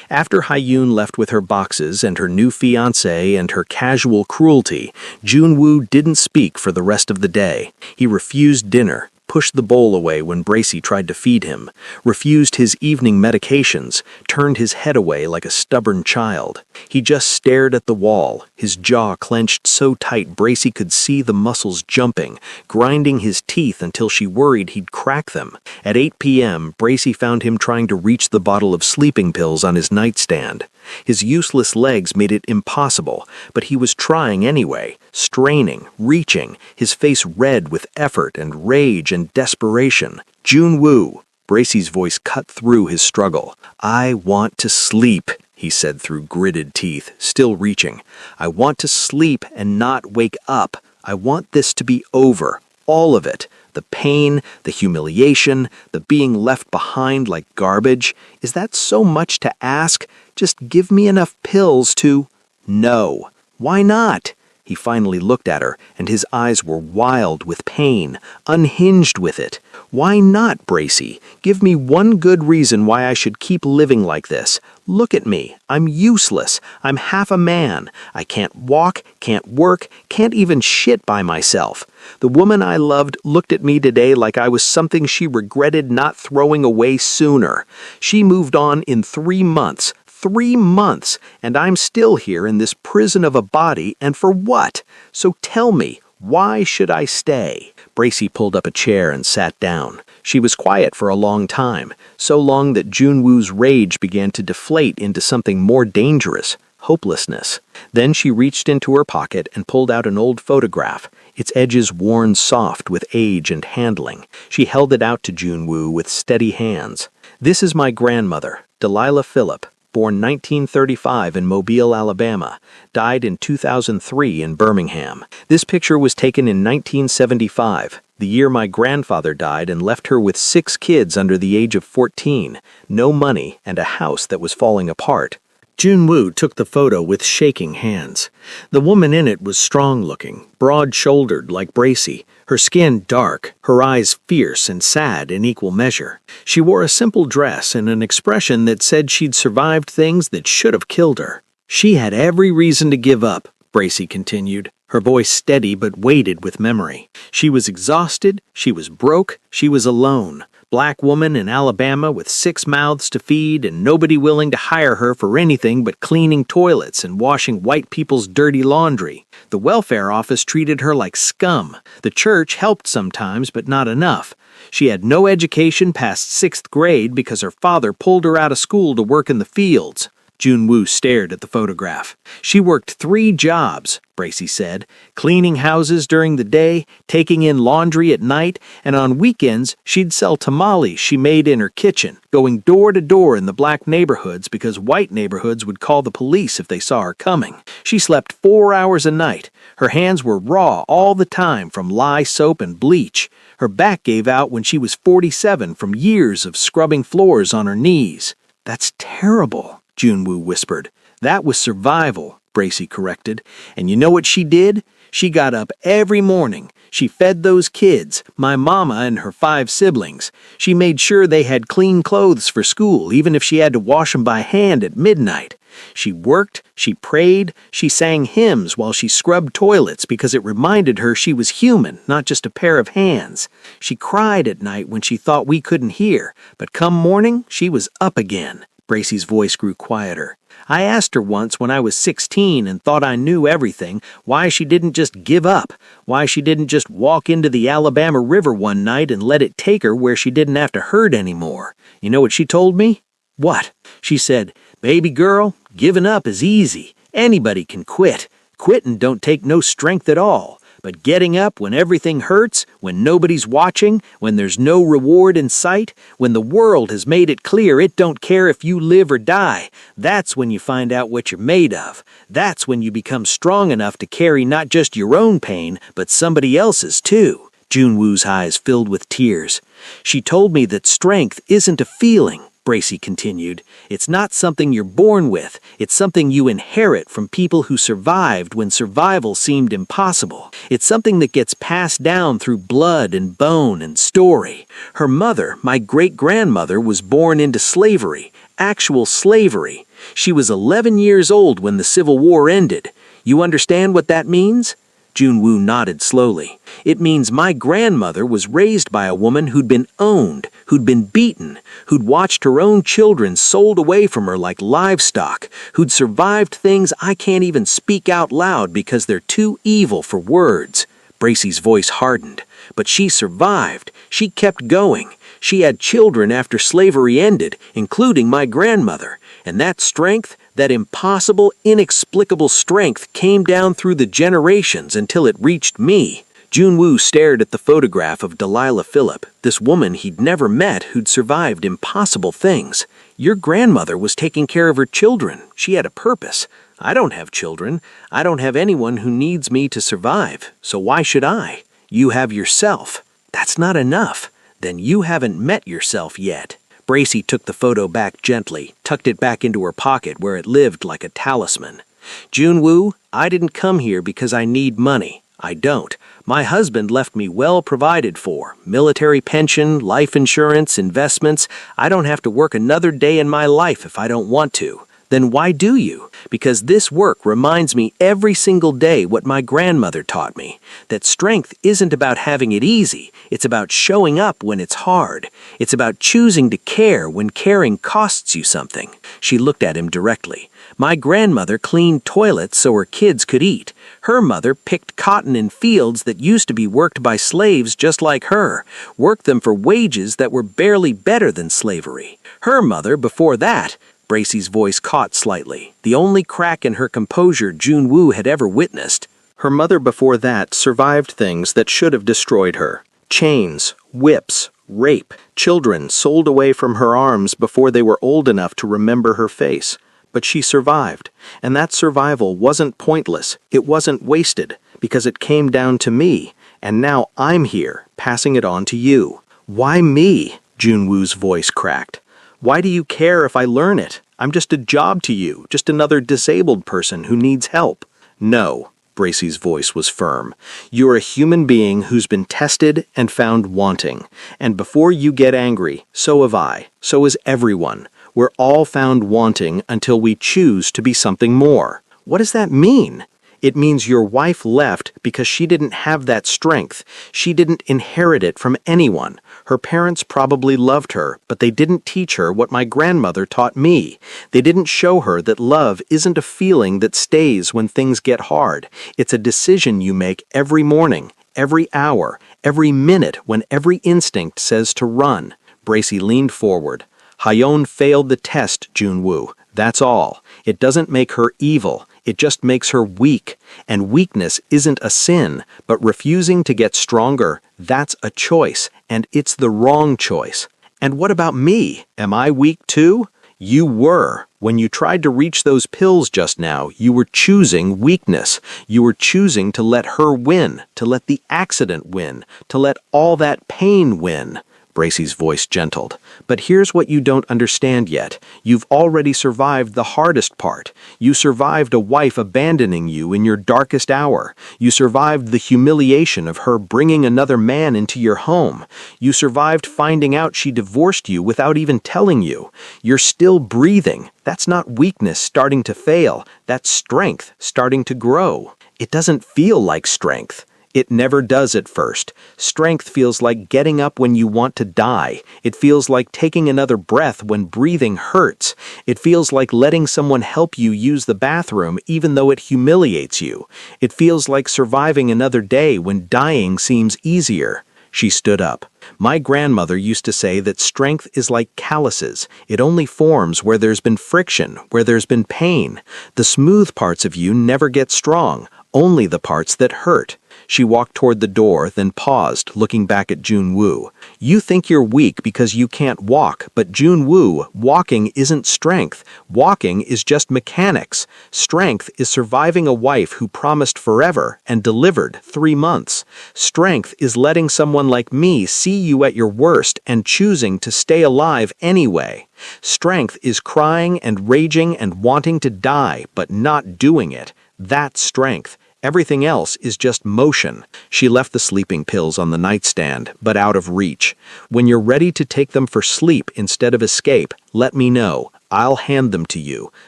After Ha-yoon left with her boxes and her new fiancé and her casual cruelty, Jun-woo didn't speak for the rest of the day. He refused dinner, pushed the bowl away when Bracy tried to feed him, refused his evening medications, turned his head away like a stubborn child. He just stared at the wall, his jaw clenched so tight Bracy could see the muscles jumping, grinding his teeth until she worried he'd crack them. At 8 p.m., Bracy found him trying to reach the bottle of sleeping pills on his nightstand. His useless legs made it impossible, but he was trying anyway, straining, reaching, his face red with effort and rage and desperation. "Jun-woo!" Bracey's voice cut through his struggle. "I want to sleep," he said through gritted teeth, still reaching. "I want to sleep and not wake up. I want this to be over. All of it. The pain, the humiliation, the being left behind like garbage. Is that so much to ask? Just give me enough pills to—" "No." "Why not?" He finally looked at her, and his eyes were wild with pain, unhinged with it. "Why not, Bracey? Give me one good reason why I should keep living like this. Look at me. I'm useless. I'm half a man. I can't walk, can't work, can't even shit by myself. The woman I loved looked at me today like I was something she regretted not throwing away sooner. She moved on in 3 months. 3 months, and I'm still here in this prison of a body, and for what? So tell me, why should I stay?" Bracey pulled up a chair and sat down. She was quiet for a long time, so long that Junwoo's rage began to deflate into something more dangerous, hopelessness. Then she reached into her pocket and pulled out an old photograph, its edges worn soft with age and handling. She held it out to Junwoo with steady hands. "This is my grandmother, Delilah Phillip. Born 1935 in Mobile, Alabama, died in 2003 in Birmingham. This picture was taken in 1975, the year my grandfather died and left her with 6 kids under the age of 14, no money, and a house that was falling apart." Junwoo took the photo with shaking hands. The woman in it was strong-looking, broad-shouldered like Bracey, her skin dark, her eyes fierce and sad in equal measure. She wore a simple dress and an expression that said she'd survived things that should have killed her. "She had every reason to give up," Bracey continued, her voice steady but weighted with memory. "She was exhausted, she was broke, she was alone. Black woman in Alabama with 6 mouths to feed and nobody willing to hire her for anything but cleaning toilets and washing white people's dirty laundry. The welfare office treated her like scum. The church helped sometimes, but not enough. She had no education past 6th grade because her father pulled her out of school to work in the fields." Junwoo stared at the photograph. "She worked 3 jobs," Bracey said, "cleaning houses during the day, taking in laundry at night, and on weekends she'd sell tamales she made in her kitchen, going door to door in the black neighborhoods because white neighborhoods would call the police if they saw her coming. She slept 4 hours a night. Her hands were raw all the time from lye soap and bleach. Her back gave out when she was 47 from years of scrubbing floors on her knees." "That's terrible," Junwoo whispered. "That was survival," Bracey corrected. "And you know what she did? She got up every morning. She fed those kids, my mama and her 5 siblings. She made sure they had clean clothes for school, even if she had to wash them by hand at midnight. She worked, she prayed, she sang hymns while she scrubbed toilets because it reminded her she was human, not just a pair of hands. She cried at night when she thought we couldn't hear, but come morning, she was up again." Bracey's voice grew quieter. "I asked her once when I was 16 and thought I knew everything, why she didn't just give up, why she didn't just walk into the Alabama River one night and let it take her where she didn't have to hurt anymore. You know what she told me?" "What?" "She said, 'Baby girl, giving up is easy. Anybody can quit. Quitting don't take no strength at all. But getting up when everything hurts, when nobody's watching, when there's no reward in sight, when the world has made it clear it don't care if you live or die, that's when you find out what you're made of. That's when you become strong enough to carry not just your own pain, but somebody else's too." Junwoo's eyes filled with tears. "She told me that strength isn't a feeling," Bracey continued. "It's not something you're born with. It's something you inherit from people who survived when survival seemed impossible. It's something that gets passed down through blood and bone and story. Her mother, my great-grandmother, was born into slavery, actual slavery. She was 11 years old when the Civil War ended. You understand what that means?" Junwoo nodded slowly. "It means my grandmother was raised by a woman who'd been owned, who'd been beaten, who'd watched her own children sold away from her like livestock, who'd survived things I can't even speak out loud because they're too evil for words." Bracey's voice hardened. "But she survived. She kept going. She had children after slavery ended, including my grandmother. And that strength, that impossible, inexplicable strength came down through the generations until it reached me." Junwoo stared at the photograph of Delilah Phillip, this woman he'd never met who'd survived impossible things. Your grandmother was taking care of her children. She had a purpose. I don't have children. I don't have anyone who needs me to survive. So why should I? You have yourself. That's not enough. Then you haven't met yourself yet. Bracy took the photo back gently, tucked it back into her pocket where it lived like a talisman. Junwoo, I didn't come here because I need money. I don't. My husband left me well provided for. Military pension, life insurance, investments. I don't have to work another day in my life if I don't want to. Then why do you? Because this work reminds me every single day what my grandmother taught me. That strength isn't about having it easy. It's about showing up when it's hard. It's about choosing to care when caring costs you something. She looked at him directly. My grandmother cleaned toilets so her kids could eat. Her mother picked cotton in fields that used to be worked by slaves just like her, worked them for wages that were barely better than slavery. Her mother, before that, Bracy's voice caught slightly, the only crack in her composure Junwoo had ever witnessed. Her mother before that survived things that should have destroyed her. Chains, whips, rape, children sold away from her arms before they were old enough to remember her face. But she survived, and that survival wasn't pointless, it wasn't wasted, because it came down to me, and now I'm here, passing it on to you. Why me? Junwoo's voice cracked. Why do you care if I learn it? I'm just a job to you, just another disabled person who needs help. No, Bracy's voice was firm. You're a human being who's been tested and found wanting. And before you get angry, so have I, so is everyone. We're all found wanting until we choose to be something more. What does that mean? It means your wife left because she didn't have that strength. She didn't inherit it from anyone. Her parents probably loved her, but they didn't teach her what my grandmother taught me. They didn't show her that love isn't a feeling that stays when things get hard. It's a decision you make every morning, every hour, every minute when every instinct says to run. Bracy leaned forward. Hyeon failed the test, Junwoo. That's all. It doesn't make her evil. It just makes her weak. And weakness isn't a sin, but refusing to get stronger, that's a choice, and it's the wrong choice. And what about me? Am I weak too? You were. When you tried to reach those pills just now, you were choosing weakness. You were choosing to let her win, to let the accident win, to let all that pain win. Bracy's voice gentled. But here's what you don't understand yet. You've already survived the hardest part. You survived a wife abandoning you in your darkest hour. You survived the humiliation of her bringing another man into your home. You survived finding out she divorced you without even telling you. You're still breathing. That's not weakness starting to fail. That's strength starting to grow. It doesn't feel like strength. It never does at first. Strength feels like getting up when you want to die. It feels like taking another breath when breathing hurts. It feels like letting someone help you use the bathroom even though it humiliates you. It feels like surviving another day when dying seems easier. She stood up. My grandmother used to say that strength is like calluses. It only forms where there's been friction, where there's been pain. The smooth parts of you never get strong, only the parts that hurt. She walked toward the door, then paused, looking back at Junwoo. You think you're weak because you can't walk, but Junwoo, walking isn't strength. Walking is just mechanics. Strength is surviving a wife who promised forever and delivered 3 months. Strength is letting someone like me see you at your worst and choosing to stay alive anyway. Strength is crying and raging and wanting to die, but not doing it. That's strength. Everything else is just motion. She left the sleeping pills on the nightstand, but out of reach. When you're ready to take them for sleep instead of escape, let me know. I'll hand them to you.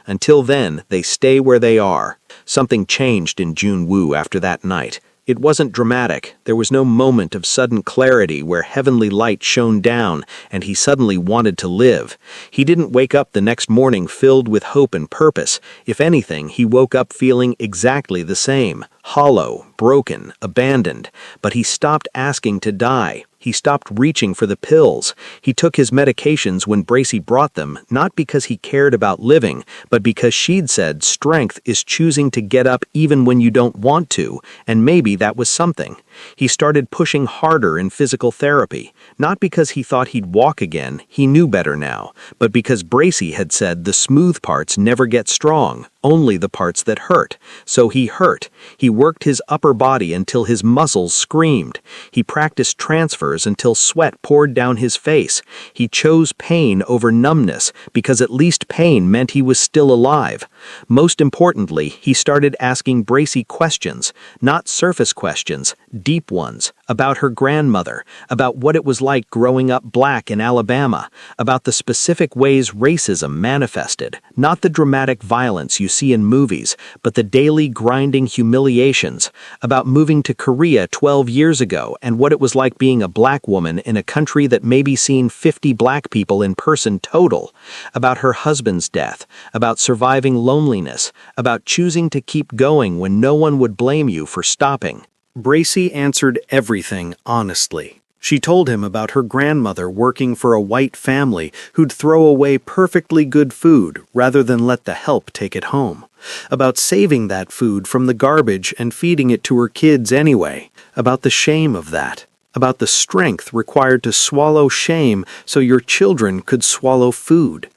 Until then, they stay where they are. Something changed in Junwoo after that night. It wasn't dramatic. There was no moment of sudden clarity where heavenly light shone down and he suddenly wanted to live. He didn't wake up the next morning filled with hope and purpose. If anything, he woke up feeling exactly the same. Hollow, broken, abandoned. But he stopped asking to die. He stopped reaching for the pills. He took his medications when Bracy brought them, not because he cared about living, but because she'd said strength is choosing to get up even when you don't want to, and maybe that was something. He started pushing harder in physical therapy, not because he thought he'd walk again, he knew better now, but because Bracy had said the smooth parts never get strong, only the parts that hurt. So he hurt. He worked his upper body until his muscles screamed. He practiced transfers until sweat poured down his face. He chose pain over numbness because at least pain meant he was still alive. Most importantly, he started asking Bracy questions, not surface questions, deep ones, about her grandmother, about what it was like growing up black in Alabama, about the specific ways racism manifested, not the dramatic violence you see in movies, but the daily grinding humiliations, about moving to Korea 12 years ago and what it was like being a black woman in a country that maybe seen 50 black people in person total, about her husband's death, about surviving loneliness, about choosing to keep going when no one would blame you for stopping. Bracy answered everything honestly. She told him about her grandmother working for a white family who'd throw away perfectly good food rather than let the help take it home, about saving that food from the garbage and feeding it to her kids anyway, about the shame of that, about the strength required to swallow shame so your children could swallow food.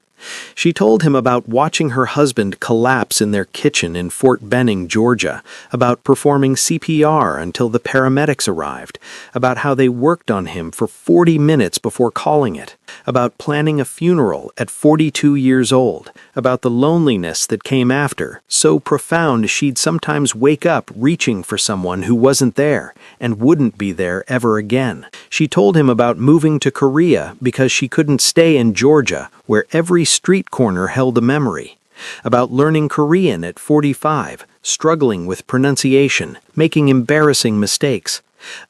She told him about watching her husband collapse in their kitchen in Fort Benning, Georgia, about performing CPR until the paramedics arrived, about how they worked on him for 40 minutes before calling it, about planning a funeral at 42 years old, about the loneliness that came after, so profound she'd sometimes wake up reaching for someone who wasn't there and wouldn't be there ever again. She told him about moving to Korea because she couldn't stay in Georgia, where every street corner held a memory, about learning Korean at 45, struggling with pronunciation, making embarrassing mistakes,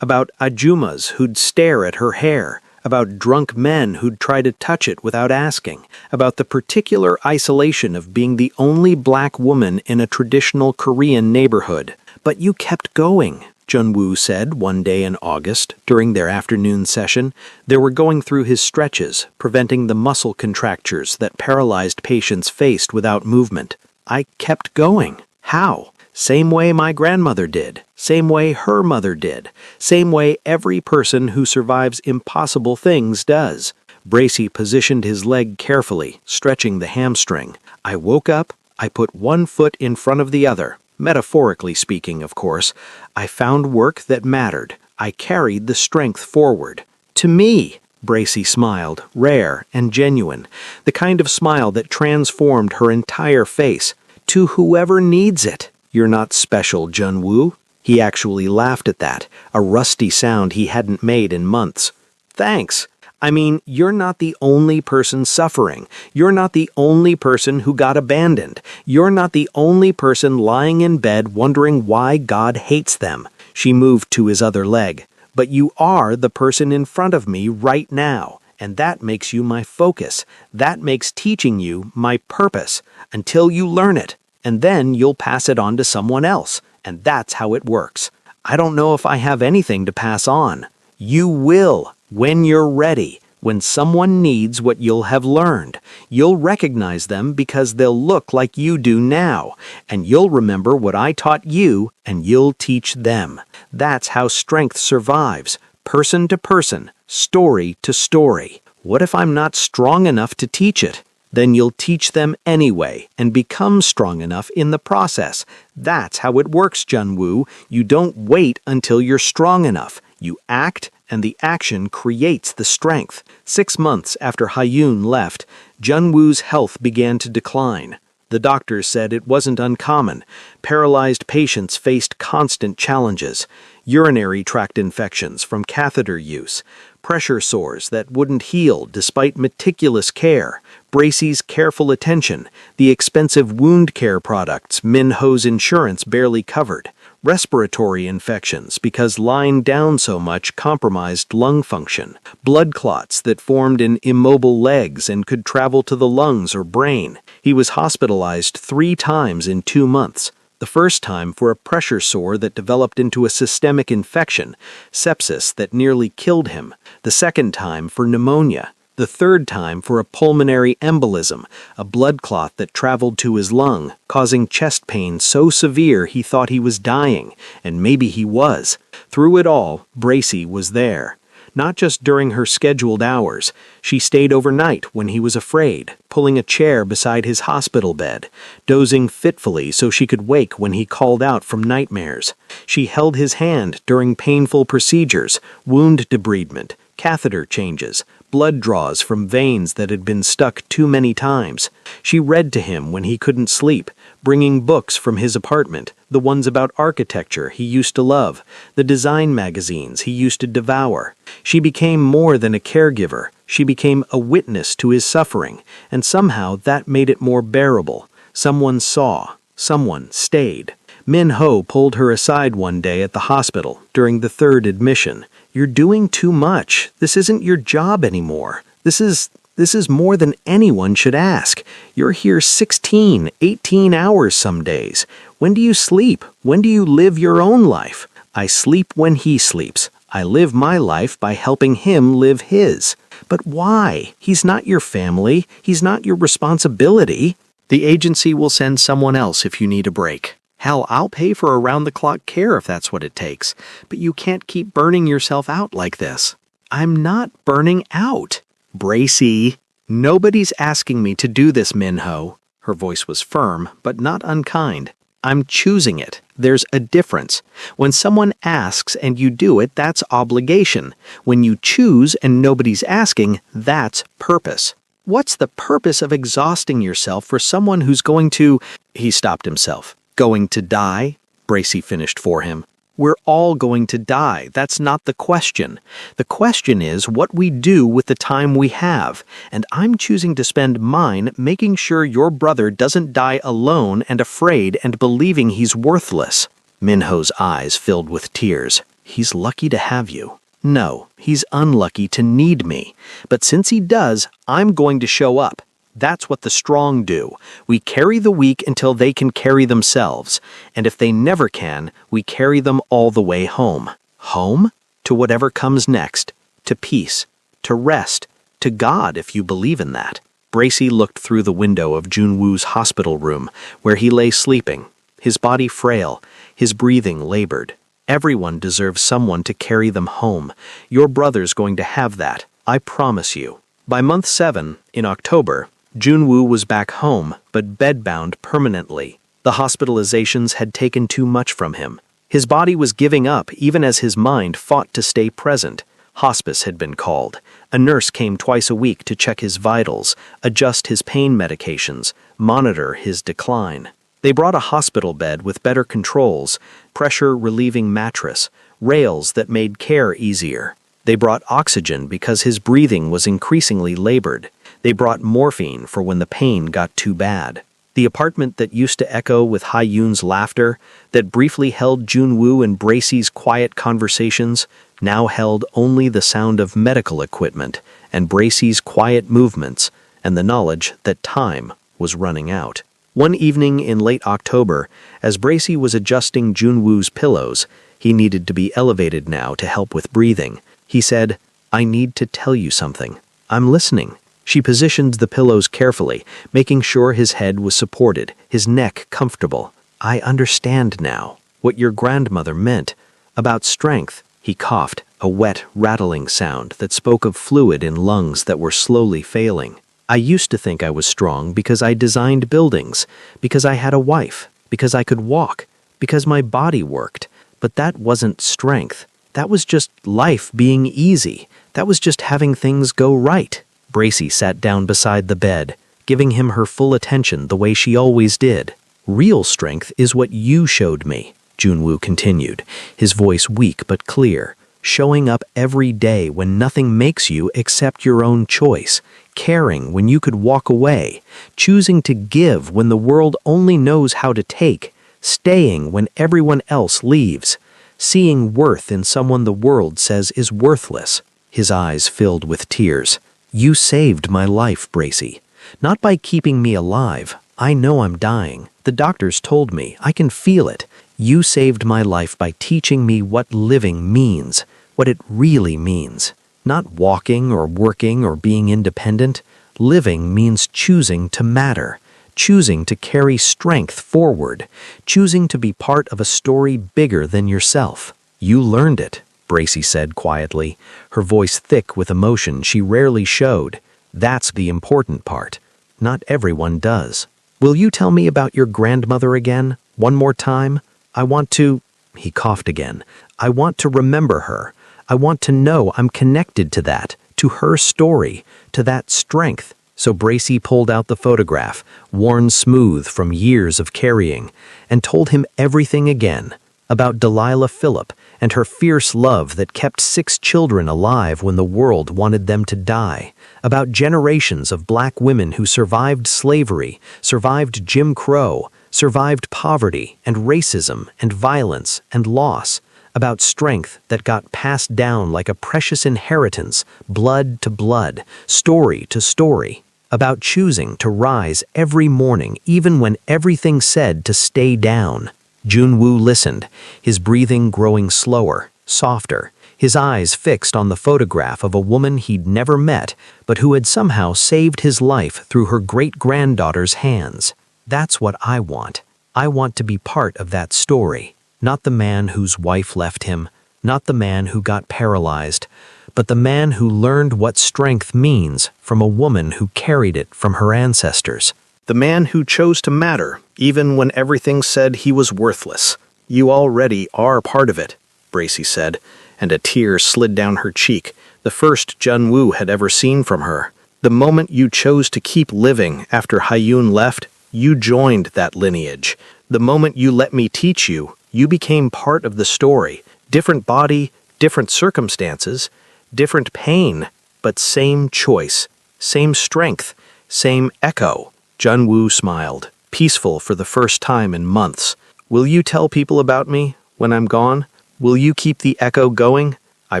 about ajumas who'd stare at her hair, about drunk men who'd try to touch it without asking, about the particular isolation of being the only black woman in a traditional Korean neighborhood. But you kept going, Junwoo said one day in August during their afternoon session. They were going through his stretches, preventing the muscle contractures that paralyzed patients faced without movement. I kept going. How? Same way my grandmother did. Same way her mother did. Same way every person who survives impossible things does. Bracy positioned his leg carefully, stretching the hamstring. I woke up. I put one foot in front of the other. Metaphorically speaking, of course. I found work that mattered. I carried the strength forward. To me, Bracy smiled, rare and genuine, the kind of smile that transformed her entire face. To whoever needs it. You're not special, Junwoo. He actually laughed at that, a rusty sound he hadn't made in months. Thanks. I mean, you're not the only person suffering. You're not the only person who got abandoned. You're not the only person lying in bed wondering why God hates them. She moved to his other leg. But you are the person in front of me right now, and that makes you my focus. That makes teaching you my purpose, until you learn it, and then you'll pass it on to someone else, and that's how it works. I don't know if I have anything to pass on. You will. When you're ready, when someone needs what you'll have learned, you'll recognize them because they'll look like you do now, and you'll remember what I taught you, and you'll teach them. That's how strength survives, person to person, story to story. What if I'm not strong enough to teach it? Then you'll teach them anyway and become strong enough in the process. That's how it works, Junwoo. You don't wait until you're strong enough. You act, and the action creates the strength. 6 months after Hyun left, Junwoo's health began to decline. The doctors said it wasn't uncommon. Paralyzed patients faced constant challenges. Urinary tract infections from catheter use, pressure sores that wouldn't heal despite meticulous care, Bracy's careful attention, the expensive wound care products Minho's insurance barely covered, respiratory infections because lying down so much compromised lung function, blood clots that formed in immobile legs and could travel to the lungs or brain. He was hospitalized 3 times in 2 months. The first time for a pressure sore that developed into a systemic infection, sepsis that nearly killed him. The second time for pneumonia. The third time for a pulmonary embolism, a blood clot that traveled to his lung, causing chest pain so severe he thought he was dying, and maybe he was. Through it all, Bracy was there. Not just during her scheduled hours. She stayed overnight when he was afraid, pulling a chair beside his hospital bed, dozing fitfully so she could wake when he called out from nightmares. She held his hand during painful procedures, wound debridement, catheter changes, blood draws from veins that had been stuck too many times. She read to him when he couldn't sleep, bringing books from his apartment, the ones about architecture he used to love, the design magazines he used to devour. She became more than a caregiver. She became a witness to his suffering, and somehow that made it more bearable. Someone saw. Someone stayed. Min Ho pulled her aside one day at the hospital during the third admission. "You're doing too much. This isn't your job anymore. This is more than anyone should ask. You're here 16, 18 hours some days. When do you sleep? When do you live your own life?" "I sleep when he sleeps. I live my life by helping him live his." "But why? He's not your family. He's not your responsibility." "The agency will send someone else if you need a break. Hell, I'll pay for around-the-clock care if that's what it takes. But you can't keep burning yourself out like this." "I'm not burning out." "Bracy, nobody's asking me to do this, Min Ho." Her voice was firm, but not unkind. "I'm choosing it. There's a difference. When someone asks and you do it, that's obligation. When you choose and nobody's asking, that's purpose. What's the purpose of exhausting yourself for someone who's going to—" He stopped himself. "Going to die?" Bracy finished for him. "We're all going to die. That's not the question. The question is what we do with the time we have, and I'm choosing to spend mine making sure your brother doesn't die alone and afraid and believing he's worthless." Min Ho's eyes filled with tears. "He's lucky to have you." "No, he's unlucky to need me. But since he does, I'm going to show up. That's what the strong do. We carry the weak until they can carry themselves. And if they never can, we carry them all the way home. Home? To whatever comes next. To peace. To rest. To God, if you believe in that." Bracy looked through the window of Junwoo's hospital room, where he lay sleeping, his body frail, his breathing labored. Everyone deserves someone to carry them home. Your brother's going to have that. I promise you. By month 7, in October, Junwoo was back home, but bedbound permanently. The hospitalizations had taken too much from him. His body was giving up even as his mind fought to stay present. Hospice had been called. A nurse came twice a week to check his vitals, adjust his pain medications, monitor his decline. They brought a hospital bed with better controls, pressure-relieving mattress, rails that made care easier. They brought oxygen because his breathing was increasingly labored. They brought morphine for when the pain got too bad. The apartment that used to echo with Ha-Yoon's laughter, that briefly held Junwoo and Bracy's quiet conversations, now held only the sound of medical equipment and Bracy's quiet movements and the knowledge that time was running out. One evening in late October, as Bracy was adjusting Junwoo's pillows, he needed to be elevated now to help with breathing. He said, "I need to tell you something. I'm listening." She positioned the pillows carefully, making sure his head was supported, his neck comfortable. "I understand now what your grandmother meant. About strength." He coughed, a wet, rattling sound that spoke of fluid in lungs that were slowly failing. "I used to think I was strong because I designed buildings, because I had a wife, because I could walk, because my body worked. But that wasn't strength. That was just life being easy. That was just having things go right." Bracy sat down beside the bed, giving him her full attention the way she always did. "Real strength is what you showed me," Junwoo continued, his voice weak but clear. "Showing up every day when nothing makes you except your own choice. Caring when you could walk away. Choosing to give when the world only knows how to take. Staying when everyone else leaves. Seeing worth in someone the world says is worthless." His eyes filled with tears. "You saved my life, Bracy. Not by keeping me alive. I know I'm dying. The doctors told me. I can feel it. You saved my life by teaching me what living means, what it really means. Not walking or working or being independent. Living means choosing to matter, choosing to carry strength forward, choosing to be part of a story bigger than yourself. You learned it, Bracy said quietly, her voice thick with emotion she rarely showed. That's the important part. Not everyone does. Will you tell me about your grandmother again, one more time? I want to... He coughed again. I want to remember her. I want to know I'm connected to that, to her story, to that strength. So Bracy pulled out the photograph, worn smooth from years of carrying, and told him everything again, about Delilah Phillip and her fierce love that kept 6 children alive when the world wanted them to die, about generations of black women who survived slavery, survived Jim Crow, survived poverty and racism and violence and loss, about strength that got passed down like a precious inheritance, blood to blood, story to story, about choosing to rise every morning even when everything said to stay down. Junwoo listened, his breathing growing slower, softer, his eyes fixed on the photograph of a woman he'd never met but who had somehow saved his life through her great-granddaughter's hands. That's what I want. I want to be part of that story. Not the man whose wife left him, not the man who got paralyzed, but the man who learned what strength means from a woman who carried it from her ancestors. The man who chose to matter, even when everything said he was worthless. You already are part of it, Bracy said, and a tear slid down her cheek, the first Junwoo had ever seen from her. The moment you chose to keep living after Hyun left, you joined that lineage. The moment you let me teach you, you became part of the story. Different body, different circumstances, different pain, but same choice, same strength, same echo. Junwoo smiled, peaceful for the first time in months. Will you tell people about me when I'm gone? Will you keep the echo going? I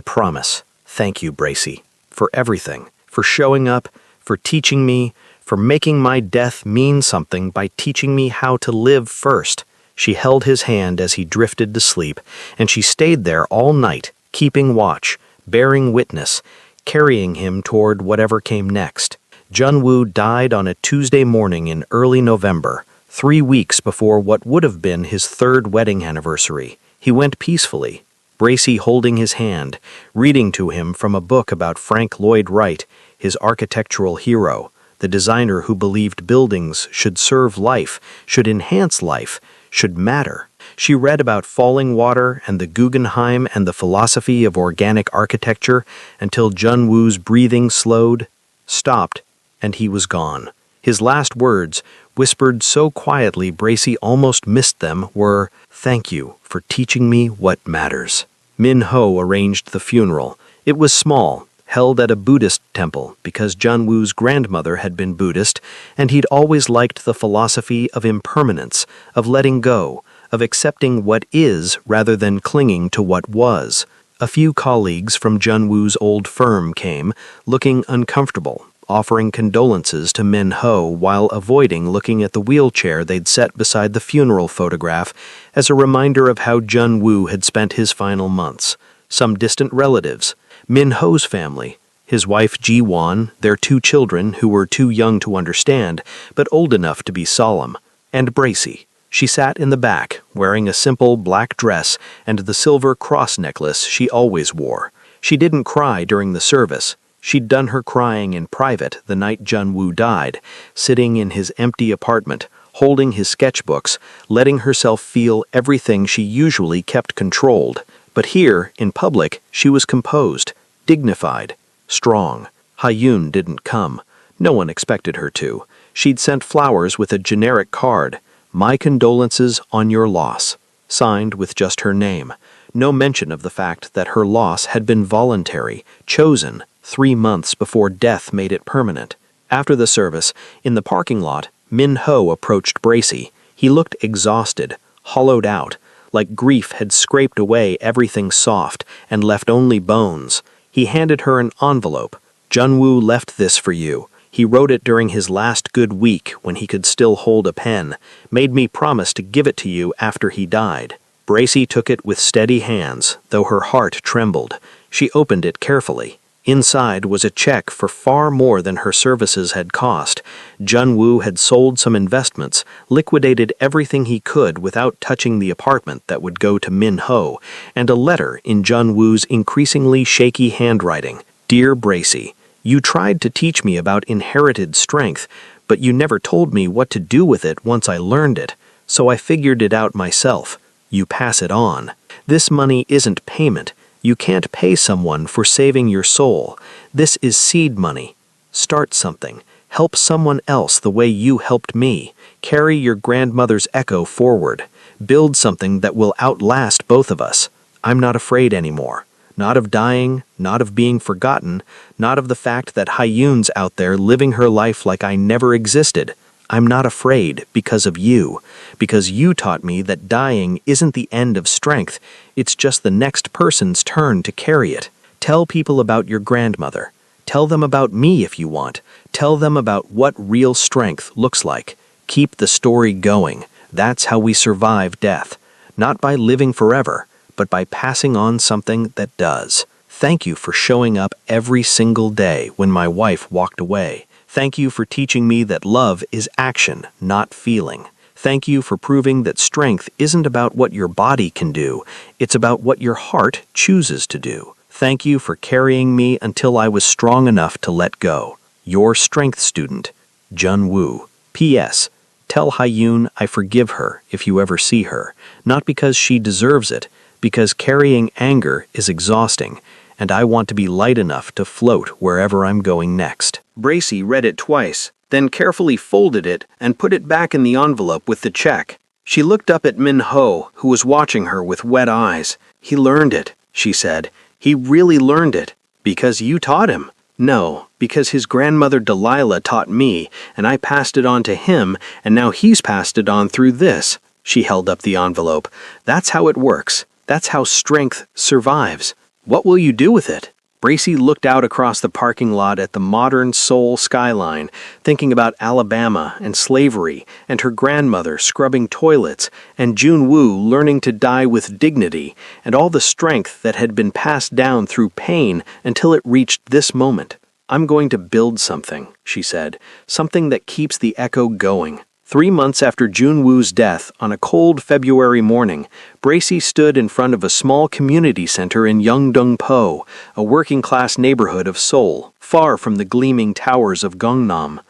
promise. Thank you, Bracy, for everything, for showing up, for teaching me, for making my death mean something by teaching me how to live first. She held his hand as he drifted to sleep, and she stayed there all night, keeping watch, bearing witness, carrying him toward whatever came next. Junwoo died on a Tuesday morning in early November, 3 weeks before what would have been his 3rd wedding anniversary. He went peacefully, Bracy holding his hand, reading to him from a book about Frank Lloyd Wright, his architectural hero, the designer who believed buildings should serve life, should enhance life, should matter. She read about falling water and the Guggenheim and the philosophy of organic architecture until Junwoo's breathing slowed, stopped, and he was gone. His last words, whispered so quietly Bracy almost missed them, were, "Thank you for teaching me what matters." Min Ho arranged the funeral. It was small, held at a Buddhist temple because Junwoo's grandmother had been Buddhist, and he'd always liked the philosophy of impermanence, of letting go, of accepting what is rather than clinging to what was. A few colleagues from Junwoo's old firm came, looking uncomfortable, offering condolences to Min Ho while avoiding looking at the wheelchair they'd set beside the funeral photograph as a reminder of how Junwoo had spent his final months. Some distant relatives, Min Ho's family, his wife Ji-won, their 2 children who were too young to understand but old enough to be solemn, and Bracy. She sat in the back, wearing a simple black dress and the silver cross necklace she always wore. She didn't cry during the service. She'd done her crying in private the night Junwoo died, sitting in his empty apartment, holding his sketchbooks, letting herself feel everything she usually kept controlled. But here, in public, she was composed, dignified, strong. Hyun didn't come. No one expected her to. She'd sent flowers with a generic card, "My condolences on your loss," signed with just her name. No mention of the fact that her loss had been voluntary, chosen, 3 months before death made it permanent. After the service, in the parking lot, Min Ho approached Bracy. He looked exhausted, hollowed out, like grief had scraped away everything soft and left only bones. He handed her an envelope. "Junwoo left this for you. He wrote it during his last good week when he could still hold a pen, made me promise to give it to you after he died." Bracy took it with steady hands, though her heart trembled. She opened it carefully. Inside was a check for far more than her services had cost. Jun-woo had sold some investments, liquidated everything he could without touching the apartment that would go to Min-ho, and a letter in Jun-woo's increasingly shaky handwriting. Dear Bracy, you tried to teach me about inherited strength, but you never told me what to do with it once I learned it, so I figured it out myself. You pass it on. This money isn't payment. You can't pay someone for saving your soul. This is seed money. Start something. Help someone else the way you helped me. Carry your grandmother's echo forward. Build something that will outlast both of us. I'm not afraid anymore. Not of dying, not of being forgotten, not of the fact that Hyun's out there living her life like I never existed. I'm not afraid because of you, because you taught me that dying isn't the end of strength, it's just the next person's turn to carry it. Tell people about your grandmother. Tell them about me if you want. Tell them about what real strength looks like. Keep the story going. That's how we survive death. Not by living forever, but by passing on something that does. Thank you for showing up every single day when my wife walked away. Thank you for teaching me that love is action, not feeling. Thank you for proving that strength isn't about what your body can do, it's about what your heart chooses to do. Thank you for carrying me until I was strong enough to let go. Your strength student, Jun-woo. P.S. Tell Hyun I forgive her if you ever see her, not because she deserves it, because carrying anger is exhausting, and I want to be light enough to float wherever I'm going next. Bracy read it twice, then carefully folded it and put it back in the envelope with the check. She looked up at Min-ho, who was watching her with wet eyes. He learned it, she said. He really learned it. Because you taught him. No, because his grandmother Delilah taught me, and I passed it on to him, and now he's passed it on through this. She held up the envelope. That's how it works. That's how strength survives. What will you do with it? Bracy looked out across the parking lot at the modern Seoul skyline, thinking about Alabama and slavery and her grandmother scrubbing toilets and Jun-woo learning to die with dignity and all the strength that had been passed down through pain until it reached this moment. I'm going to build something, she said, something that keeps the echo going. 3 months after Jun-woo's death, on a cold February morning, Bracy stood in front of a small community center in Yeongdeung-po, a working-class neighborhood of Seoul, far from the gleaming towers of Gangnam.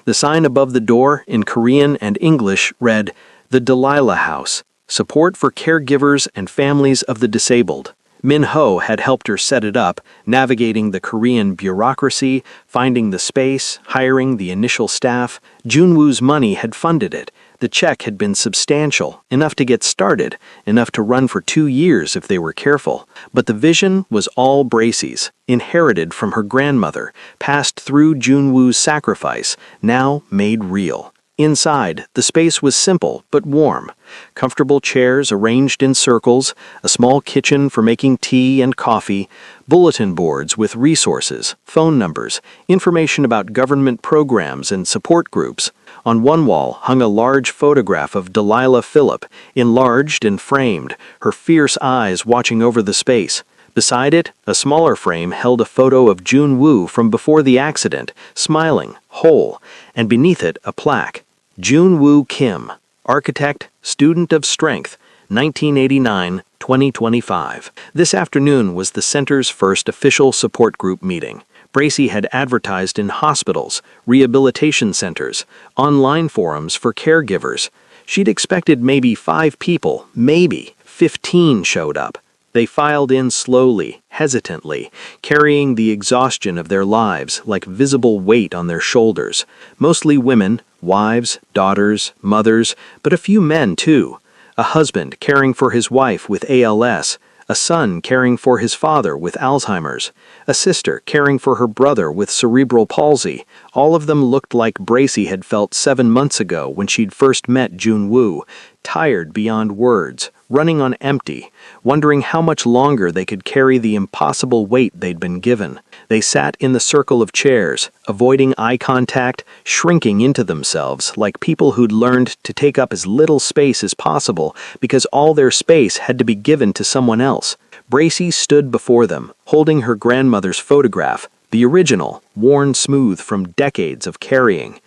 The sign above the door, in Korean and English, read, "The Delilah House, Support for Caregivers and Families of the Disabled." Min-ho had helped her set it up, navigating the Korean bureaucracy, finding the space, hiring the initial staff. Jun-woo's money had funded it. The check had been substantial, enough to get started, enough to run for 2 years if they were careful. But the vision was all Bracy's, inherited from her grandmother, passed through Jun-woo's sacrifice, now made real. Inside, the space was simple but warm. Comfortable chairs arranged in circles, a small kitchen for making tea and coffee, bulletin boards with resources, phone numbers, information about government programs and support groups. On one wall hung a large photograph of Delilah Phillip, enlarged and framed, her fierce eyes watching over the space. Beside it, a smaller frame held a photo of Jun-woo from before the accident, smiling, whole, and beneath it a plaque. Jun-woo Kim, architect, student of strength, 1989-2025. This afternoon was the center's first official support group meeting. Bracy had advertised in hospitals, rehabilitation centers, online forums for caregivers. She'd expected maybe 5 people, maybe 15 showed up. They filed in slowly, hesitantly, carrying the exhaustion of their lives like visible weight on their shoulders. Mostly women, wives, daughters, mothers, but a few men too. A husband caring for his wife with ALS, a son caring for his father with Alzheimer's, a sister caring for her brother with cerebral palsy. All of them looked like Bracy had felt 7 months ago when she'd first met Jun-woo, tired beyond words, running on empty, wondering how much longer they could carry the impossible weight they'd been given. They sat in the circle of chairs, avoiding eye contact, shrinking into themselves like people who'd learned to take up as little space as possible because all their space had to be given to someone else. Bracy stood before them, holding her grandmother's photograph, the original, worn smooth from decades of carrying.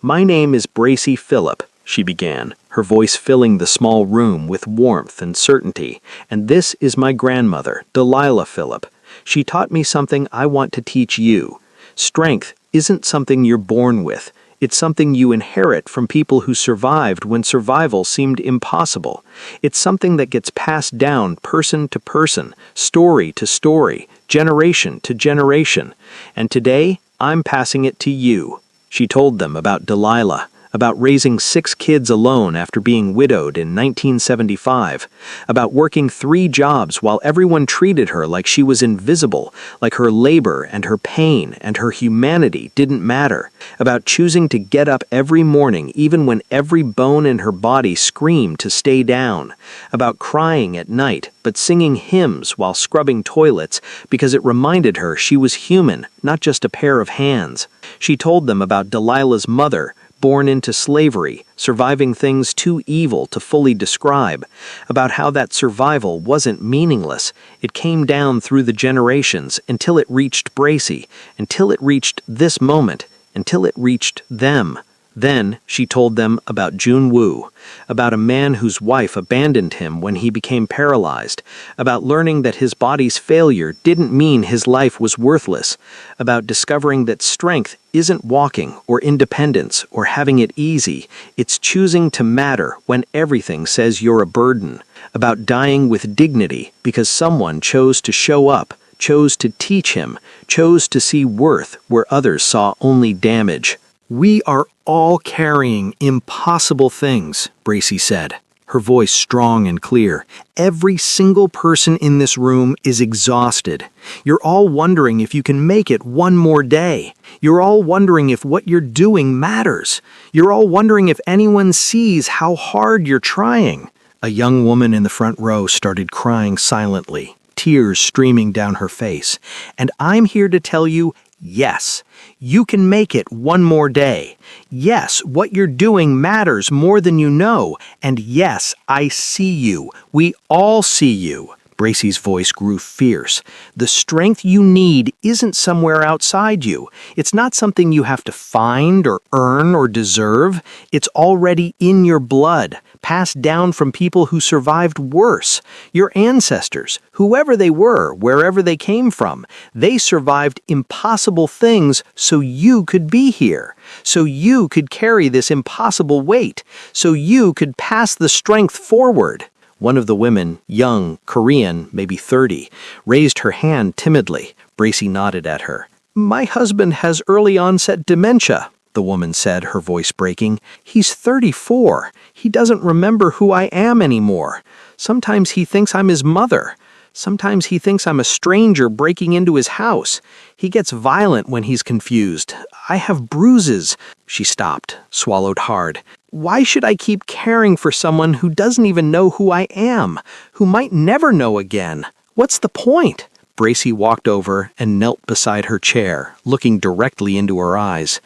"My name is Bracy Phillip," she began, her voice filling the small room with warmth and certainty, "and this is my grandmother, Delilah Phillip. She taught me something I want to teach you. Strength isn't something you're born with. It's something you inherit from people who survived when survival seemed impossible. It's something that gets passed down person to person, story to story, generation to generation. And today, I'm passing it to you." She told them about Delilah, about raising 6 kids alone after being widowed in 1975, about working 3 jobs while everyone treated her like she was invisible, like her labor and her pain and her humanity didn't matter, about choosing to get up every morning even when every bone in her body screamed to stay down, about crying at night but singing hymns while scrubbing toilets because it reminded her she was human, not just a pair of hands. She told them about Delilah's mother, born into slavery, surviving things too evil to fully describe, about how that survival wasn't meaningless. It came down through the generations until it reached Bracy, until it reached this moment, until it reached them. Then she told them about Jun Woo, about a man whose wife abandoned him when he became paralyzed, about learning that his body's failure didn't mean his life was worthless, about discovering that strength isn't walking or independence or having it easy, it's choosing to matter when everything says you're a burden, about dying with dignity because someone chose to show up, chose to teach him, chose to see worth where others saw only damage. "We are all carrying impossible things," Bracy said, her voice strong and clear. "Every single person in this room is exhausted. You're all wondering if you can make it one more day. You're all wondering if what you're doing matters. You're all wondering if anyone sees how hard you're trying." A young woman in the front row started crying silently, tears streaming down her face. "And I'm here to tell you, yes, you can make it one more day. Yes, what you're doing matters more than you know. And yes, I see you. We all see you." Bracy's voice grew fierce. "The strength you need isn't somewhere outside you. It's not something you have to find or earn or deserve. It's already in your blood, passed down from people who survived worse. Your ancestors, whoever they were, wherever they came from, they survived impossible things so you could be here, so you could carry this impossible weight, so you could pass the strength forward." One of the women, young, Korean, maybe 30, raised her hand timidly. Bracy nodded at her. "My husband has early onset dementia," the woman said, her voice breaking. "He's 34. He doesn't remember who I am anymore. Sometimes he thinks I'm his mother. Sometimes he thinks I'm a stranger breaking into his house. He gets violent when he's confused. I have bruises." She stopped, swallowed hard. "Why should I keep caring for someone who doesn't even know who I am, who might never know again? What's the point?" Bracy walked over and knelt beside her chair, looking directly into her eyes.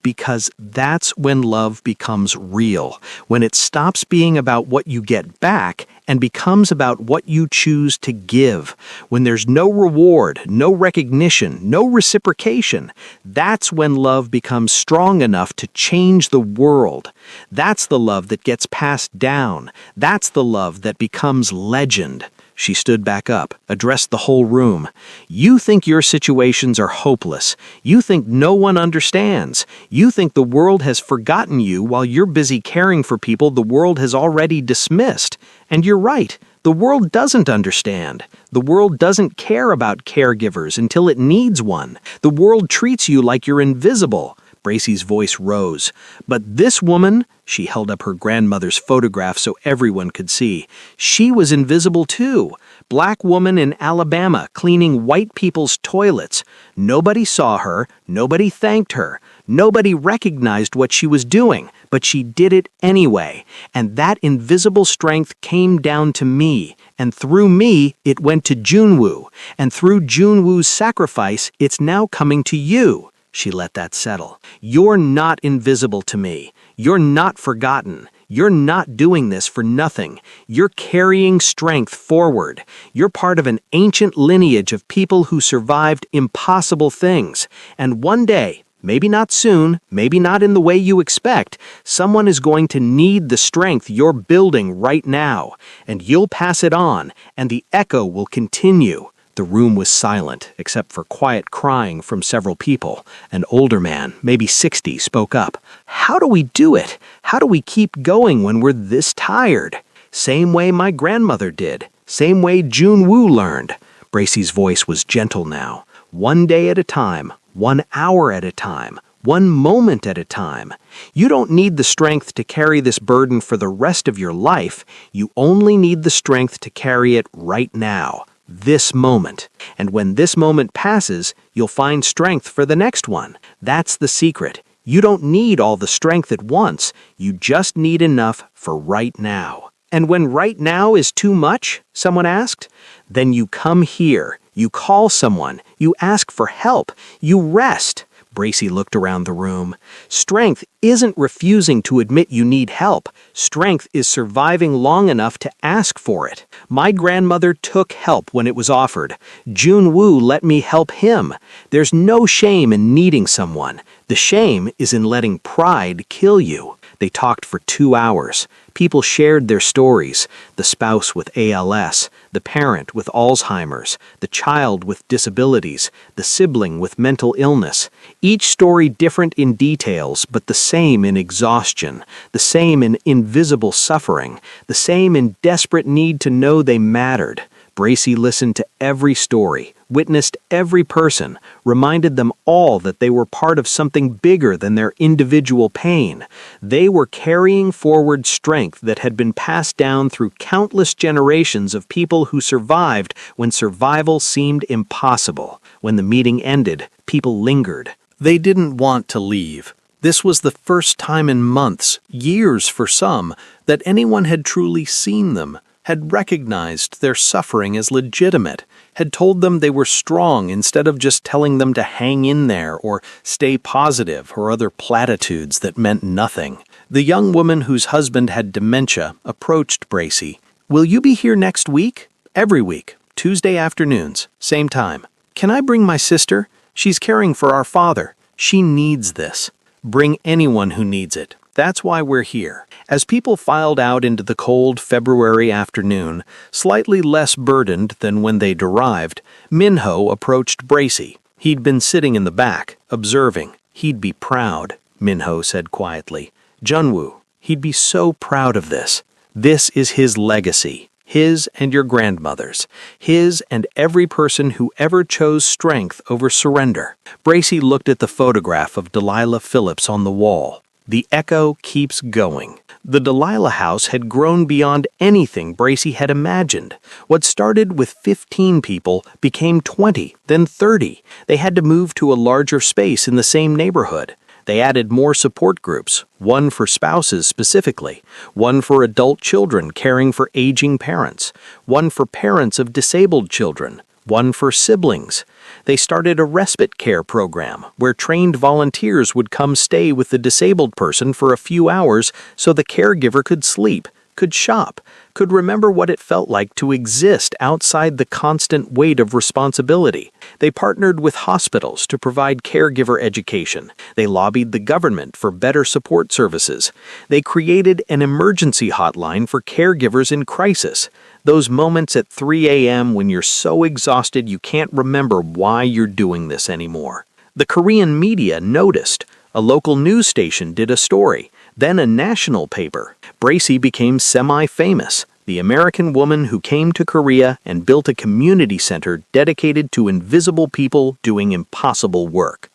"Because that's when love becomes real, when it stops being about what you get back and becomes about what you choose to give, when there's no reward, no recognition, no reciprocation. That's when love becomes strong enough to change the world. That's the love that gets passed down. That's the love that becomes legend." She stood back up, addressed the whole room. "You think your situations are hopeless. You think no one understands. You think the world has forgotten you while you're busy caring for people the world has already dismissed. And you're right. The world doesn't understand. The world doesn't care about caregivers until it needs one. The world treats you like you're invisible." Bracy's voice rose. "But this woman," she held up her grandmother's photograph so everyone could see, "she was invisible too. Black woman in Alabama cleaning white people's toilets. Nobody saw her, nobody thanked her, nobody recognized what she was doing, but she did it anyway. And that invisible strength came down to me, and through me it went to Junwoo, and through Junwoo's sacrifice it's now coming to you." She let that settle. "You're not invisible to me. You're not forgotten. You're not doing this for nothing. You're carrying strength forward. You're part of an ancient lineage of people who survived impossible things. And one day, maybe not soon, maybe not in the way you expect, someone is going to need the strength you're building right now. And you'll pass it on, and the echo will continue. The room was silent, except for quiet crying from several people. An older man, maybe 60, spoke up. How do we do it? How do we keep going when we're this tired? Same way my grandmother did. Same way June Woo learned. Bracey's voice was gentle now. One day at a time, 1 hour at a time, 1 moment at a time. You don't need the strength to carry this burden for the rest of your life. You only need the strength to carry it right now. This moment. And when this moment passes, you'll find strength for the next one. That's the secret. You don't need all the strength at once. You just need enough for right now. And when right now is too much, someone asked, then you come here. You call someone. You ask for help. You rest. Bracey looked around the room. Strength isn't refusing to admit you need help. Strength is surviving long enough to ask for it. My grandmother took help when it was offered. June Woo let me help him. There's no shame in needing someone. The shame is in letting pride kill you. They talked for 2 hours. People shared their stories. The spouse with ALS, the parent with Alzheimer's, the child with disabilities, the sibling with mental illness. Each story different in details, but the same in exhaustion, the same in invisible suffering, the same in desperate need to know they mattered. Bracey listened to every story, witnessed every person, reminded them all that they were part of something bigger than their individual pain. They were carrying forward strength that had been passed down through countless generations of people who survived when survival seemed impossible. When the meeting ended, people lingered. They didn't want to leave. This was the first time in months, years for some, that anyone had truly seen them, had recognized their suffering as legitimate, had told them they were strong instead of just telling them to hang in there or stay positive or other platitudes that meant nothing. The young woman whose husband had dementia approached Bracey. Will you be here next week? Every week, Tuesday afternoons, same time. Can I bring my sister? She's caring for our father. She needs this. Bring anyone who needs it. That's why we're here. As people filed out into the cold February afternoon, slightly less burdened than when they'd arrived, Minho approached Bracey. He'd been sitting in the back, observing. He'd be proud, Minho said quietly. Junwoo, he'd be so proud of this. This is his legacy. His and your grandmother's. His and every person who ever chose strength over surrender. Bracey looked at the photograph of Delilah Phillips on the wall. The echo keeps going. The Delilah house had grown beyond anything Bracey had imagined. What started with 15 people became 20, then 30. They had to move to a larger space in the same neighborhood. They added more support groups, one for spouses specifically, one for adult children caring for aging parents, one for parents of disabled children, one for siblings. They started a respite care program where trained volunteers would come stay with the disabled person for a few hours so the caregiver could sleep, could shop, could remember what it felt like to exist outside the constant weight of responsibility. They partnered with hospitals to provide caregiver education. They lobbied the government for better support services. They created an emergency hotline for caregivers in crisis. Those moments at 3 a.m. when you're so exhausted you can't remember why you're doing this anymore. The Korean media noticed. A local news station did a story, then a national paper. Bracey became semi-famous, the American woman who came to Korea and built a community center dedicated to invisible people doing impossible work.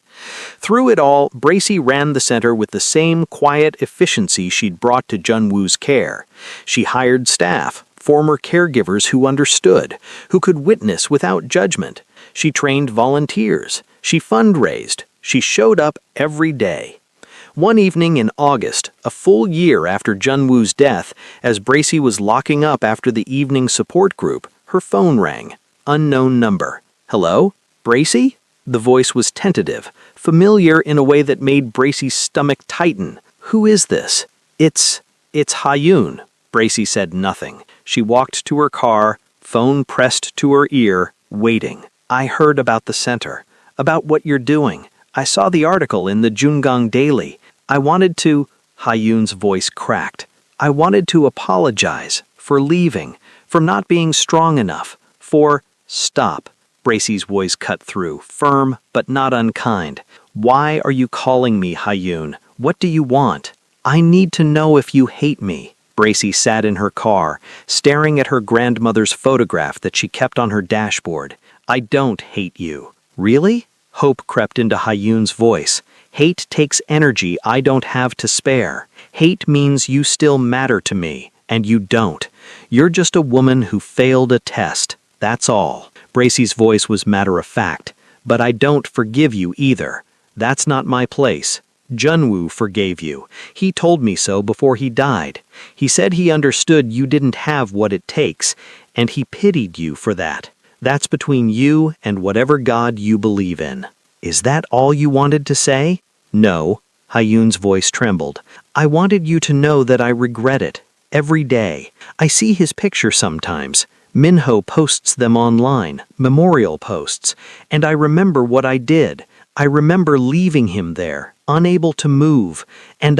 Through it all, Bracey ran the center with the same quiet efficiency she'd brought to Junwoo's care. She hired staff, former caregivers who understood, who could witness without judgment. She trained volunteers. She fundraised. She showed up every day. One evening in August, a full year after Junwoo's death, as Bracey was locking up after the evening support group, her phone rang. Unknown number. Hello? Bracey? The voice was tentative, familiar in a way that made Bracey's stomach tighten. Who is this? It's It's Hyun. Bracy said nothing. She walked to her car, phone pressed to her ear, waiting. I heard about the center, about what you're doing. I saw the article in the Jungang Daily. I wanted to... Hyun's voice cracked. I wanted to apologize for leaving, for not being strong enough, for... Stop. Bracy's voice cut through, firm but not unkind. Why are you calling me, Hyun? What do you want? I need to know if you hate me. Bracy sat in her car, staring at her grandmother's photograph that she kept on her dashboard. I don't hate you. Really? Hope crept into Hyun's voice. Hate takes energy I don't have to spare. Hate means you still matter to me, and you don't. You're just a woman who failed a test. That's all. Bracy's voice was matter-of-fact. But I don't forgive you either. That's not my place. Junwoo forgave you. He told me so before he died. He said he understood you didn't have what it takes, and he pitied you for that. That's between you and whatever God you believe in. Is that all you wanted to say? No. Hyun's voice trembled. I wanted you to know that I regret it. Every day. I see his picture sometimes. Minho posts them online, memorial posts, and I remember what I did. I remember leaving him there, unable to move, and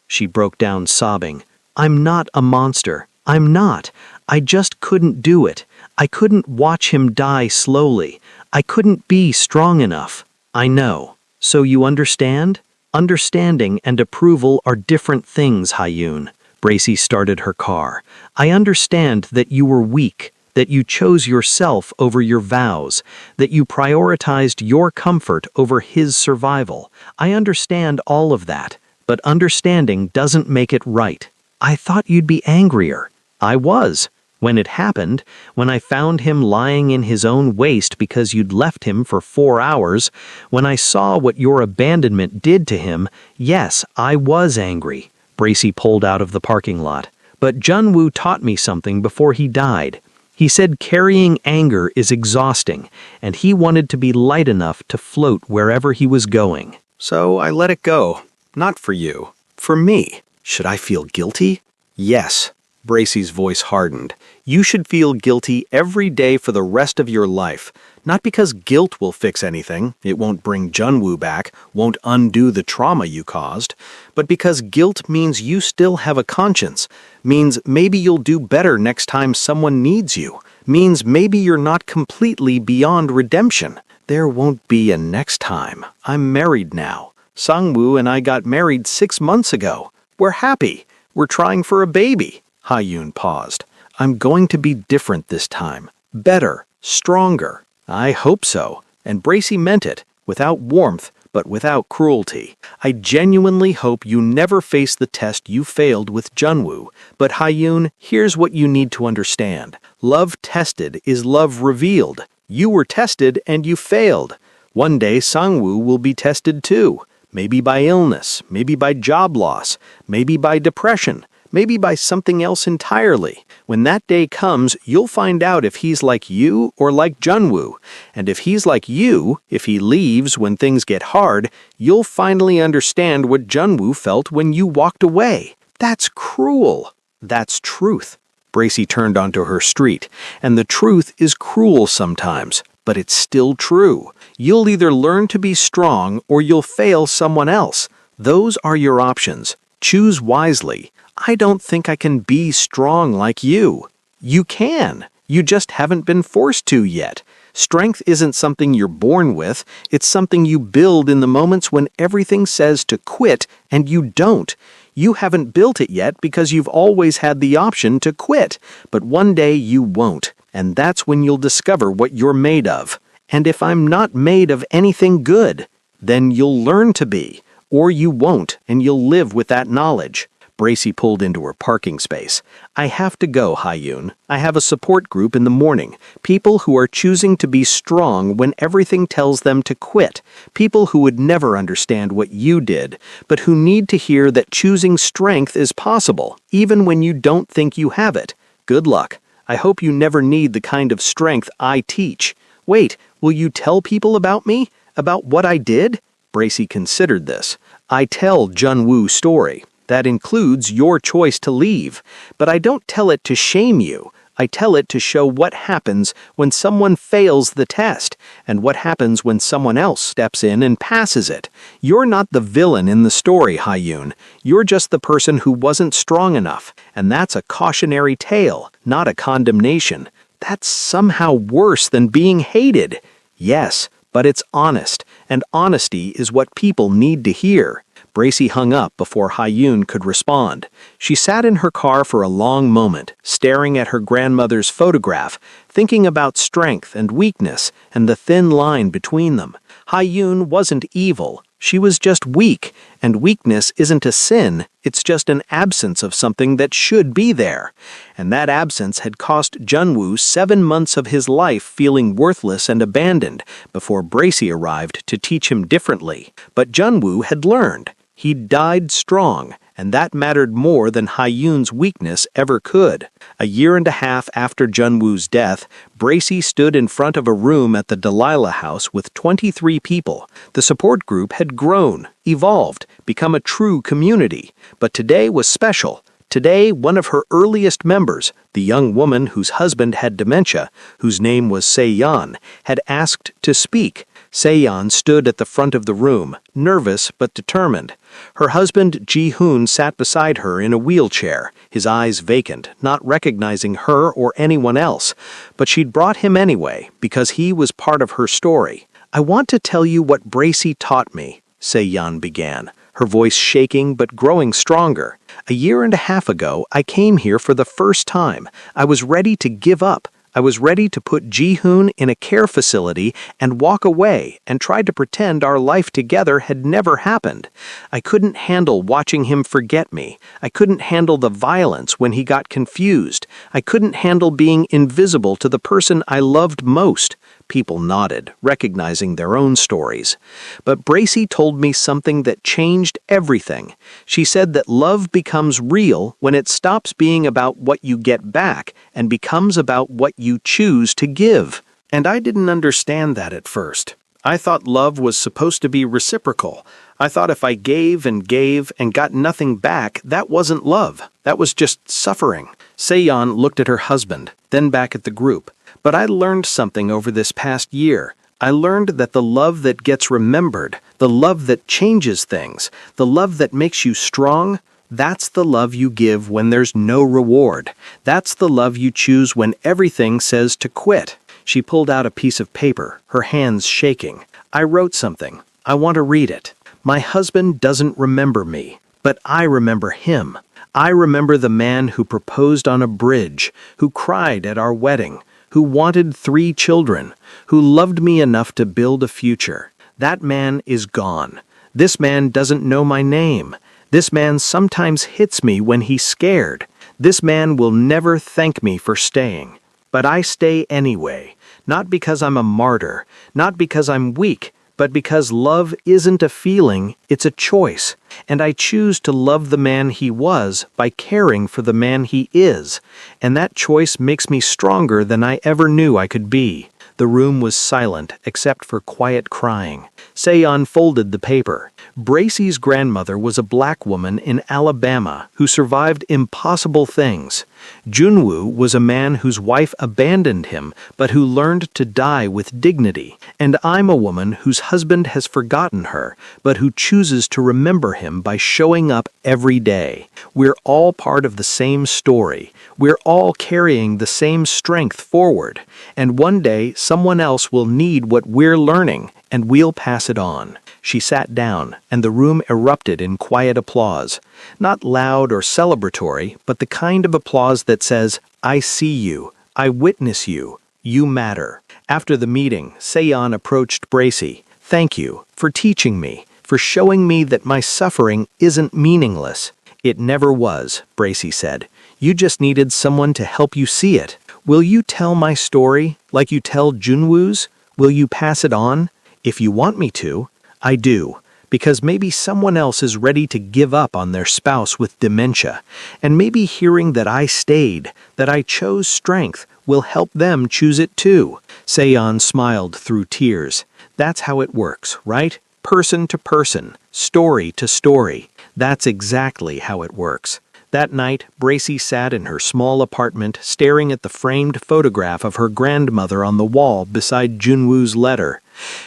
she broke down sobbing. I'm not a monster. I'm not. I just couldn't do it. I couldn't watch him die slowly. I couldn't be strong enough. I know. So you understand? Understanding and approval are different things, Hyun. Bracy started her car. I understand that you were weak, that you chose yourself over your vows, that you prioritized your comfort over his survival. I understand all of that, but understanding doesn't make it right. I thought you'd be angrier. I was. When it happened, when I found him lying in his own waste because you'd left him for 4 hours, when I saw what your abandonment did to him, yes, I was angry. Bracy pulled out of the parking lot. But Junwoo taught me something before he died. He said carrying anger is exhausting, and he wanted to be light enough to float wherever he was going. So I let it go. Not for you. For me. Should I feel guilty? Yes. Bracy's voice hardened. You should feel guilty every day for the rest of your life. Not because guilt will fix anything, it won't bring Junwoo back, won't undo the trauma you caused, but because guilt means you still have a conscience, means maybe you'll do better next time someone needs you, means maybe you're not completely beyond redemption. There won't be a next time. I'm married now. Sangwoo and I got married 6 months ago. We're happy. We're trying for a baby. Hyun paused. I'm going to be different this time. Better. Stronger. I hope so. And Bracy meant it, without warmth, but without cruelty. I genuinely hope you never face the test you failed with Junwoo. But Hyun, here's what you need to understand. Love tested is love revealed. You were tested and you failed. One day Sangwoo will be tested too. Maybe by illness, maybe by job loss, maybe by depression, maybe by something else entirely. When that day comes, you'll find out if he's like you or like Junwoo. And if he's like you, if he leaves when things get hard, you'll finally understand what Junwoo felt when you walked away. That's cruel. That's truth. Bracy turned onto her street, and the truth is cruel sometimes, but it's still true. You'll either learn to be strong or you'll fail someone else. Those are your options. Choose wisely. I don't think I can be strong like you. You can. You just haven't been forced to yet. Strength isn't something you're born with. It's something you build in the moments when everything says to quit and you don't. You haven't built it yet because you've always had the option to quit. But one day you won't. And that's when you'll discover what you're made of. And if I'm not made of anything good, then you'll learn to be. Or you won't, and you'll live with that knowledge. Bracy pulled into her parking space. I have to go, Hyun. I have a support group in the morning. People who are choosing to be strong when everything tells them to quit. People who would never understand what you did, but who need to hear that choosing strength is possible, even when you don't think you have it. Good luck. I hope you never need the kind of strength I teach. Wait, will you tell people about me? About what I did? Bracy considered this. I tell Junwoo's story. That includes your choice to leave. But I don't tell it to shame you. I tell it to show what happens when someone fails the test, and what happens when someone else steps in and passes it. You're not the villain in the story, Hyun. You're just the person who wasn't strong enough, and that's a cautionary tale, not a condemnation. That's somehow worse than being hated. Yes, but it's honest, and honesty is what people need to hear. Bracy hung up before Hyun could respond. She sat in her car for a long moment, staring at her grandmother's photograph, thinking about strength and weakness and the thin line between them. Hyun wasn't evil. She was just weak, and weakness isn't a sin, it's just an absence of something that should be there. And that absence had cost Junwoo 7 months of his life feeling worthless and abandoned before Bracy arrived to teach him differently. But Junwoo had learned. He died strong, and that mattered more than Hyun's weakness ever could. A year and a half after Junwoo's death, Bracy stood in front of a room at the Delilah house with 23 people. The support group had grown, evolved, become a true community. But today was special. Today, one of her earliest members, the young woman whose husband had dementia, whose name was Se-yeon, had asked to speak. Se-yeon stood at the front of the room, nervous but determined. Her husband Ji-hoon sat beside her in a wheelchair, his eyes vacant, not recognizing her or anyone else. But she'd brought him anyway, because he was part of her story. "I want to tell you what Bracy taught me," Se-yeon began, her voice shaking but growing stronger. "A year and a half ago, I came here for the first time. I was ready to give up. I was ready to put Ji-hoon in a care facility and walk away and try to pretend our life together had never happened. I couldn't handle watching him forget me. I couldn't handle the violence when he got confused. I couldn't handle being invisible to the person I loved most." People nodded, recognizing their own stories. But Bracy told me something that changed everything. She said that love becomes real when it stops being about what you get back and becomes about what you choose to give. And I didn't understand that at first. I thought love was supposed to be reciprocal. I thought if I gave and got nothing back, that wasn't love. That was just suffering. Se-yeon looked at her husband, then back at the group. But I learned something over this past year. I learned that the love that gets remembered, the love that changes things, the love that makes you strong, that's the love you give when there's no reward. That's the love you choose when everything says to quit. She pulled out a piece of paper, her hands shaking. "I wrote something. I want to read it. My husband doesn't remember me, but I remember him. I remember the man who proposed on a bridge, who cried at our wedding, who wanted 3 children, who loved me enough to build a future. That man is gone. This man doesn't know my name. This man sometimes hits me when he's scared. This man will never thank me for staying. But I stay anyway, not because I'm a martyr, not because I'm weak, but because love isn't a feeling, it's a choice. And I choose to love the man he was by caring for the man he is. And that choice makes me stronger than I ever knew I could be." The room was silent except for quiet crying. Se-yeon folded the paper. Bracy's grandmother was a black woman in Alabama who survived impossible things. Junwoo was a man whose wife abandoned him but who learned to die with dignity. And I'm a woman whose husband has forgotten her but who chooses to remember him by showing up every day. We're all part of the same story. We're all carrying the same strength forward. And one day someone else will need what we're learning and we'll pass it on. She sat down, and the room erupted in quiet applause. Not loud or celebratory, but the kind of applause that says, "I see you, I witness you, you matter." After the meeting, Se-yeon approached Bracy. "Thank you for teaching me, for showing me that my suffering isn't meaningless." "It never was," Bracy said. "You just needed someone to help you see it. Will you tell my story like you tell Junwoo's? Will you pass it on? If you want me to, I do, because maybe someone else is ready to give up on their spouse with dementia, and maybe hearing that I stayed, that I chose strength, will help them choose it too." Se-yeon smiled through tears. "That's how it works, right? Person to person, story to story. That's exactly how it works. That night, Bracy sat in her small apartment staring at the framed photograph of her grandmother on the wall beside Junwoo's letter.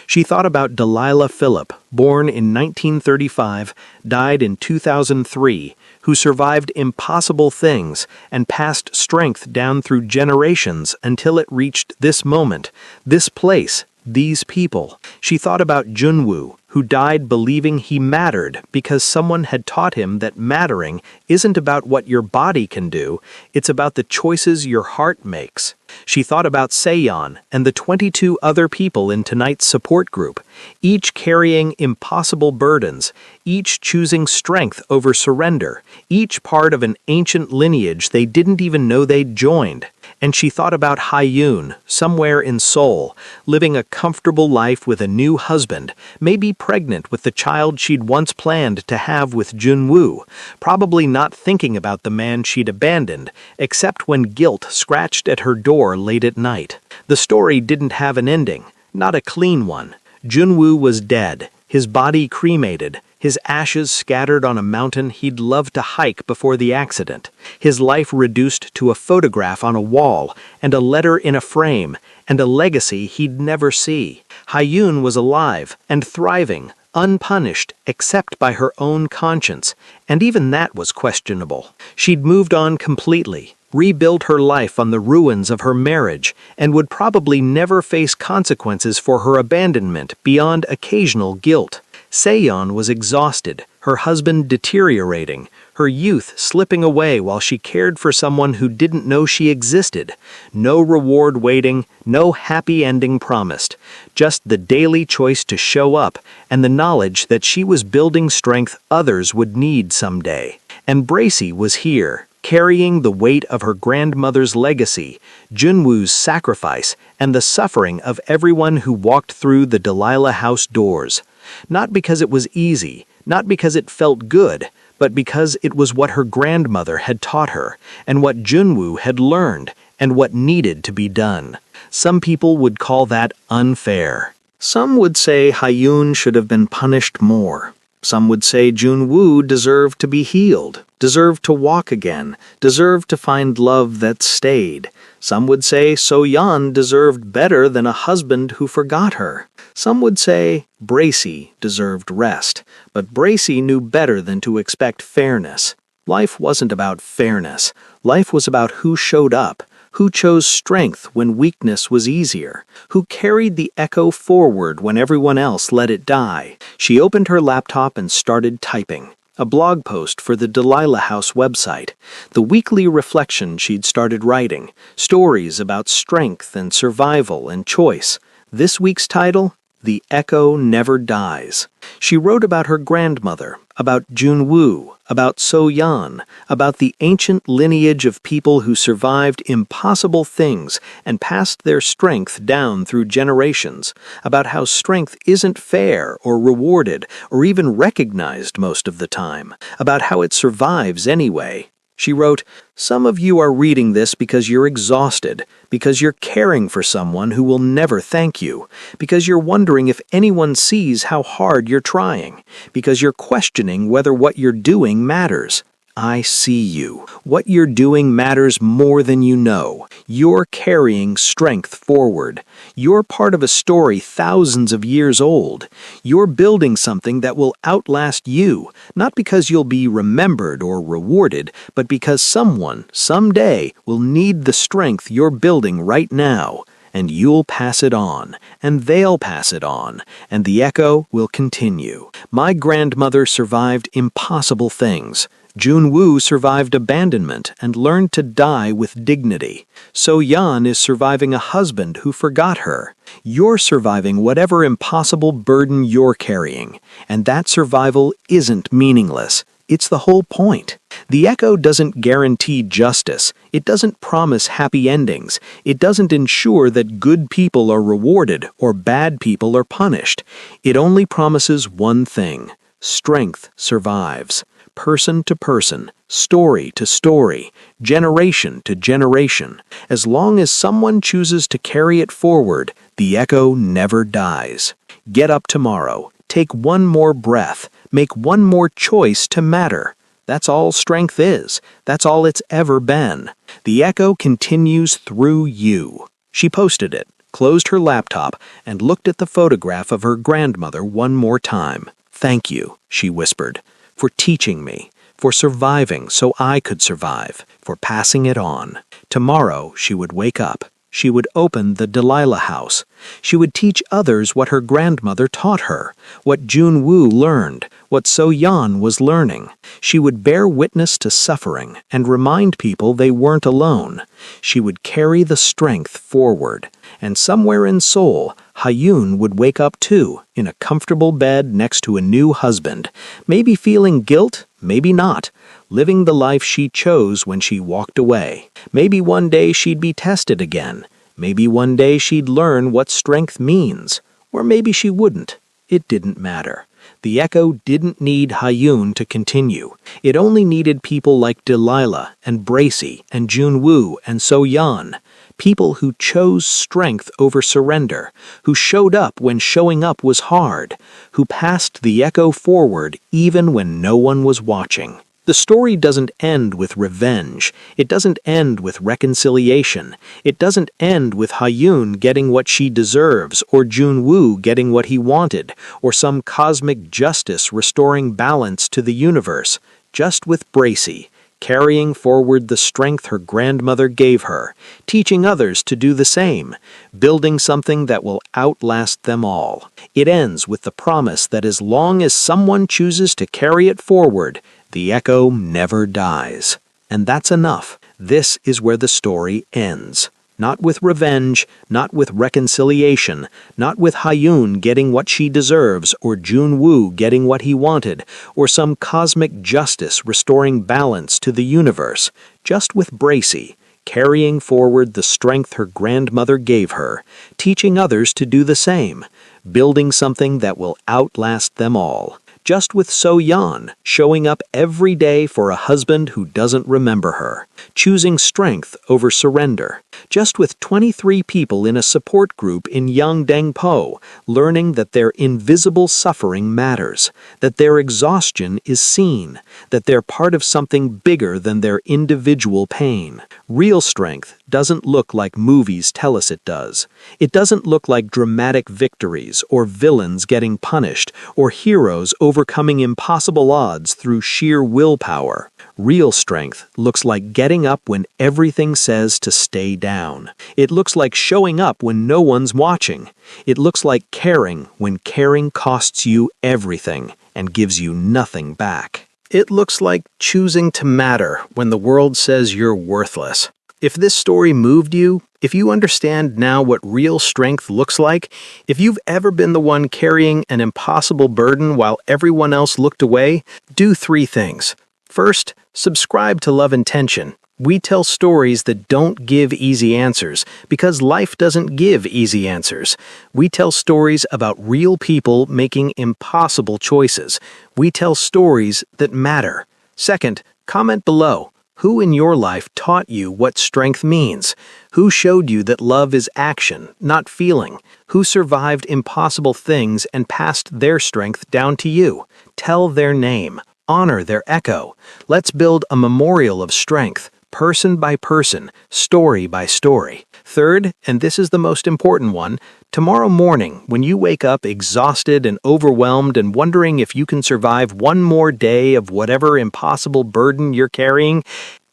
She thought about Delilah Phillip, born in 1935, died in 2003, who survived impossible things and passed strength down through generations until it reached this moment, this place, these people. She thought about Junwoo, who died believing he mattered because someone had taught him that mattering isn't about what your body can do, it's about the choices your heart makes. She thought about Seon and the 22 other people in tonight's support group, each carrying impossible burdens, each choosing strength over surrender, each part of an ancient lineage they didn't even know they'd joined. And she thought about Hyun, somewhere in Seoul, living a comfortable life with a new husband, maybe pregnant with the child she'd once planned to have with Junwoo, probably not thinking about the man she'd abandoned, except when guilt scratched at her door late at night. The story didn't have an ending, not a clean one. Junwoo was dead, his body cremated, his ashes scattered on a mountain he'd loved to hike before the accident, his life reduced to a photograph on a wall, and a letter in a frame, and a legacy he'd never see. Hyun was alive and thriving, unpunished except by her own conscience, and even that was questionable. She'd moved on completely, rebuilt her life on the ruins of her marriage, and would probably never face consequences for her abandonment beyond occasional guilt. Seon was exhausted, her husband deteriorating, her youth slipping away while she cared for someone who didn't know she existed. No reward waiting, no happy ending promised, just the daily choice to show up and the knowledge that she was building strength others would need someday. And Bracy was here, carrying the weight of her grandmother's legacy, Junwoo's sacrifice, and the suffering of everyone who walked through the Delilah house doors. Not because it was easy, not because it felt good, but because it was what her grandmother had taught her, and what Junwoo had learned, and what needed to be done. Some people would call that unfair. Some would say Hyun should have been punished more. Some would say Junwoo deserved to be healed, deserved to walk again, deserved to find love that stayed. Some would say So-yeon deserved better than a husband who forgot her. Some would say Bracy deserved rest, but Bracy knew better than to expect fairness. Life wasn't about fairness. Life was about who showed up, who chose strength when weakness was easier, who carried the echo forward when everyone else let it die. She opened her laptop and started typing. A blog post for the Delilah House website, the weekly reflection she'd started writing, stories about strength and survival and choice. This week's title, The Echo Never Dies. She wrote about her grandmother, about Junwoo, about So-yeon, about the ancient lineage of people who survived impossible things and passed their strength down through generations, about how strength isn't fair or rewarded or even recognized most of the time, about how it survives anyway. She wrote, "Some of you are reading this because you're exhausted, because you're caring for someone who will never thank you, because you're wondering if anyone sees how hard you're trying, because you're questioning whether what you're doing matters. I see you. What you're doing matters more than you know. You're carrying strength forward. You're part of a story thousands of years old. You're building something that will outlast you, not because you'll be remembered or rewarded, but because someone, someday, will need the strength you're building right now. And you'll pass it on, and they'll pass it on, and the echo will continue. My grandmother survived impossible things. Junwoo survived abandonment and learned to die with dignity. So-yeon is surviving a husband who forgot her. You're surviving whatever impossible burden you're carrying, and that survival isn't meaningless. It's the whole point. The echo doesn't guarantee justice. It doesn't promise happy endings. It doesn't ensure that good people are rewarded or bad people are punished. It only promises one thing: strength survives. Person to person, story to story, generation to generation. As long as someone chooses to carry it forward, the echo never dies. Get up tomorrow. Take one more breath. Make one more choice to matter. That's all strength is. That's all it's ever been. The echo continues through you. She posted it, closed her laptop, and looked at the photograph of her grandmother one more time. "Thank you," she whispered, "for teaching me, for surviving so I could survive, for passing it on." Tomorrow she would wake up. She would open the Delilah House. She would teach others what her grandmother taught her, what Jun Woo learned, what So Yan was learning. She would bear witness to suffering and remind people they weren't alone. She would carry the strength forward. And somewhere in Seoul, Hyun would wake up too, in a comfortable bed next to a new husband, maybe feeling guilt, maybe not, living the life she chose when she walked away. Maybe one day she'd be tested again. Maybe one day she'd learn what strength means. Or maybe she wouldn't. It didn't matter. The echo didn't need Hyun to continue. It only needed people like Delilah and Bracy and Jun Woo and So Yan. People who chose strength over surrender, who showed up when showing up was hard, who passed the echo forward even when no one was watching. The story doesn't end with revenge. It doesn't end with reconciliation. It doesn't end with Hyun getting what she deserves, or Jun Woo getting what he wanted, or some cosmic justice restoring balance to the universe. Just with Bracy, carrying forward the strength her grandmother gave her, teaching others to do the same, building something that will outlast them all. It ends with the promise that as long as someone chooses to carry it forward, the echo never dies. And that's enough. This is where the story ends. Not with revenge, not with reconciliation, not with Hyun getting what she deserves, or Jun Woo getting what he wanted, or some cosmic justice restoring balance to the universe. Just with Bracy, carrying forward the strength her grandmother gave her, teaching others to do the same, building something that will outlast them all. Just with So Yan, showing up every day for a husband who doesn't remember her, choosing strength over surrender. Just with 23 people in a support group in Yangdangpo, learning that their invisible suffering matters, that their exhaustion is seen, that they're part of something bigger than their individual pain. Real strength doesn't look like movies tell us it does. It doesn't look like dramatic victories, or villains getting punished, or heroes overcoming impossible odds through sheer willpower. Real strength looks like getting up when everything says to stay down. It looks like showing up when no one's watching. It looks like caring when caring costs you everything and gives you nothing back. It looks like choosing to matter when the world says you're worthless. If this story moved you, if you understand now what real strength looks like, if you've ever been the one carrying an impossible burden while everyone else looked away, do 3 things. First, subscribe to Love and Tension. We tell stories that don't give easy answers because life doesn't give easy answers. We tell stories about real people making impossible choices. We tell stories that matter. Second, comment below. Who in your life taught you what strength means? Who showed you that love is action, not feeling? Who survived impossible things and passed their strength down to you? Tell their name. Honor their echo. Let's build a memorial of strength, person by person, story by story. Third, and this is the most important one, tomorrow morning, when you wake up exhausted and overwhelmed and wondering if you can survive one more day of whatever impossible burden you're carrying,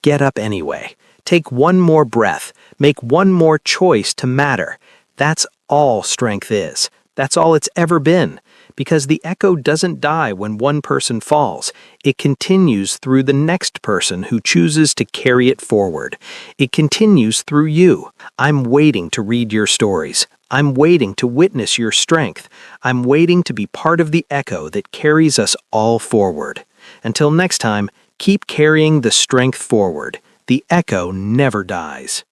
get up anyway. Take one more breath. Make one more choice to matter. That's all strength is. That's all it's ever been. Because the echo doesn't die when one person falls. It continues through the next person who chooses to carry it forward. It continues through you. I'm waiting to read your stories. I'm waiting to witness your strength. I'm waiting to be part of the echo that carries us all forward. Until next time, keep carrying the strength forward. The echo never dies.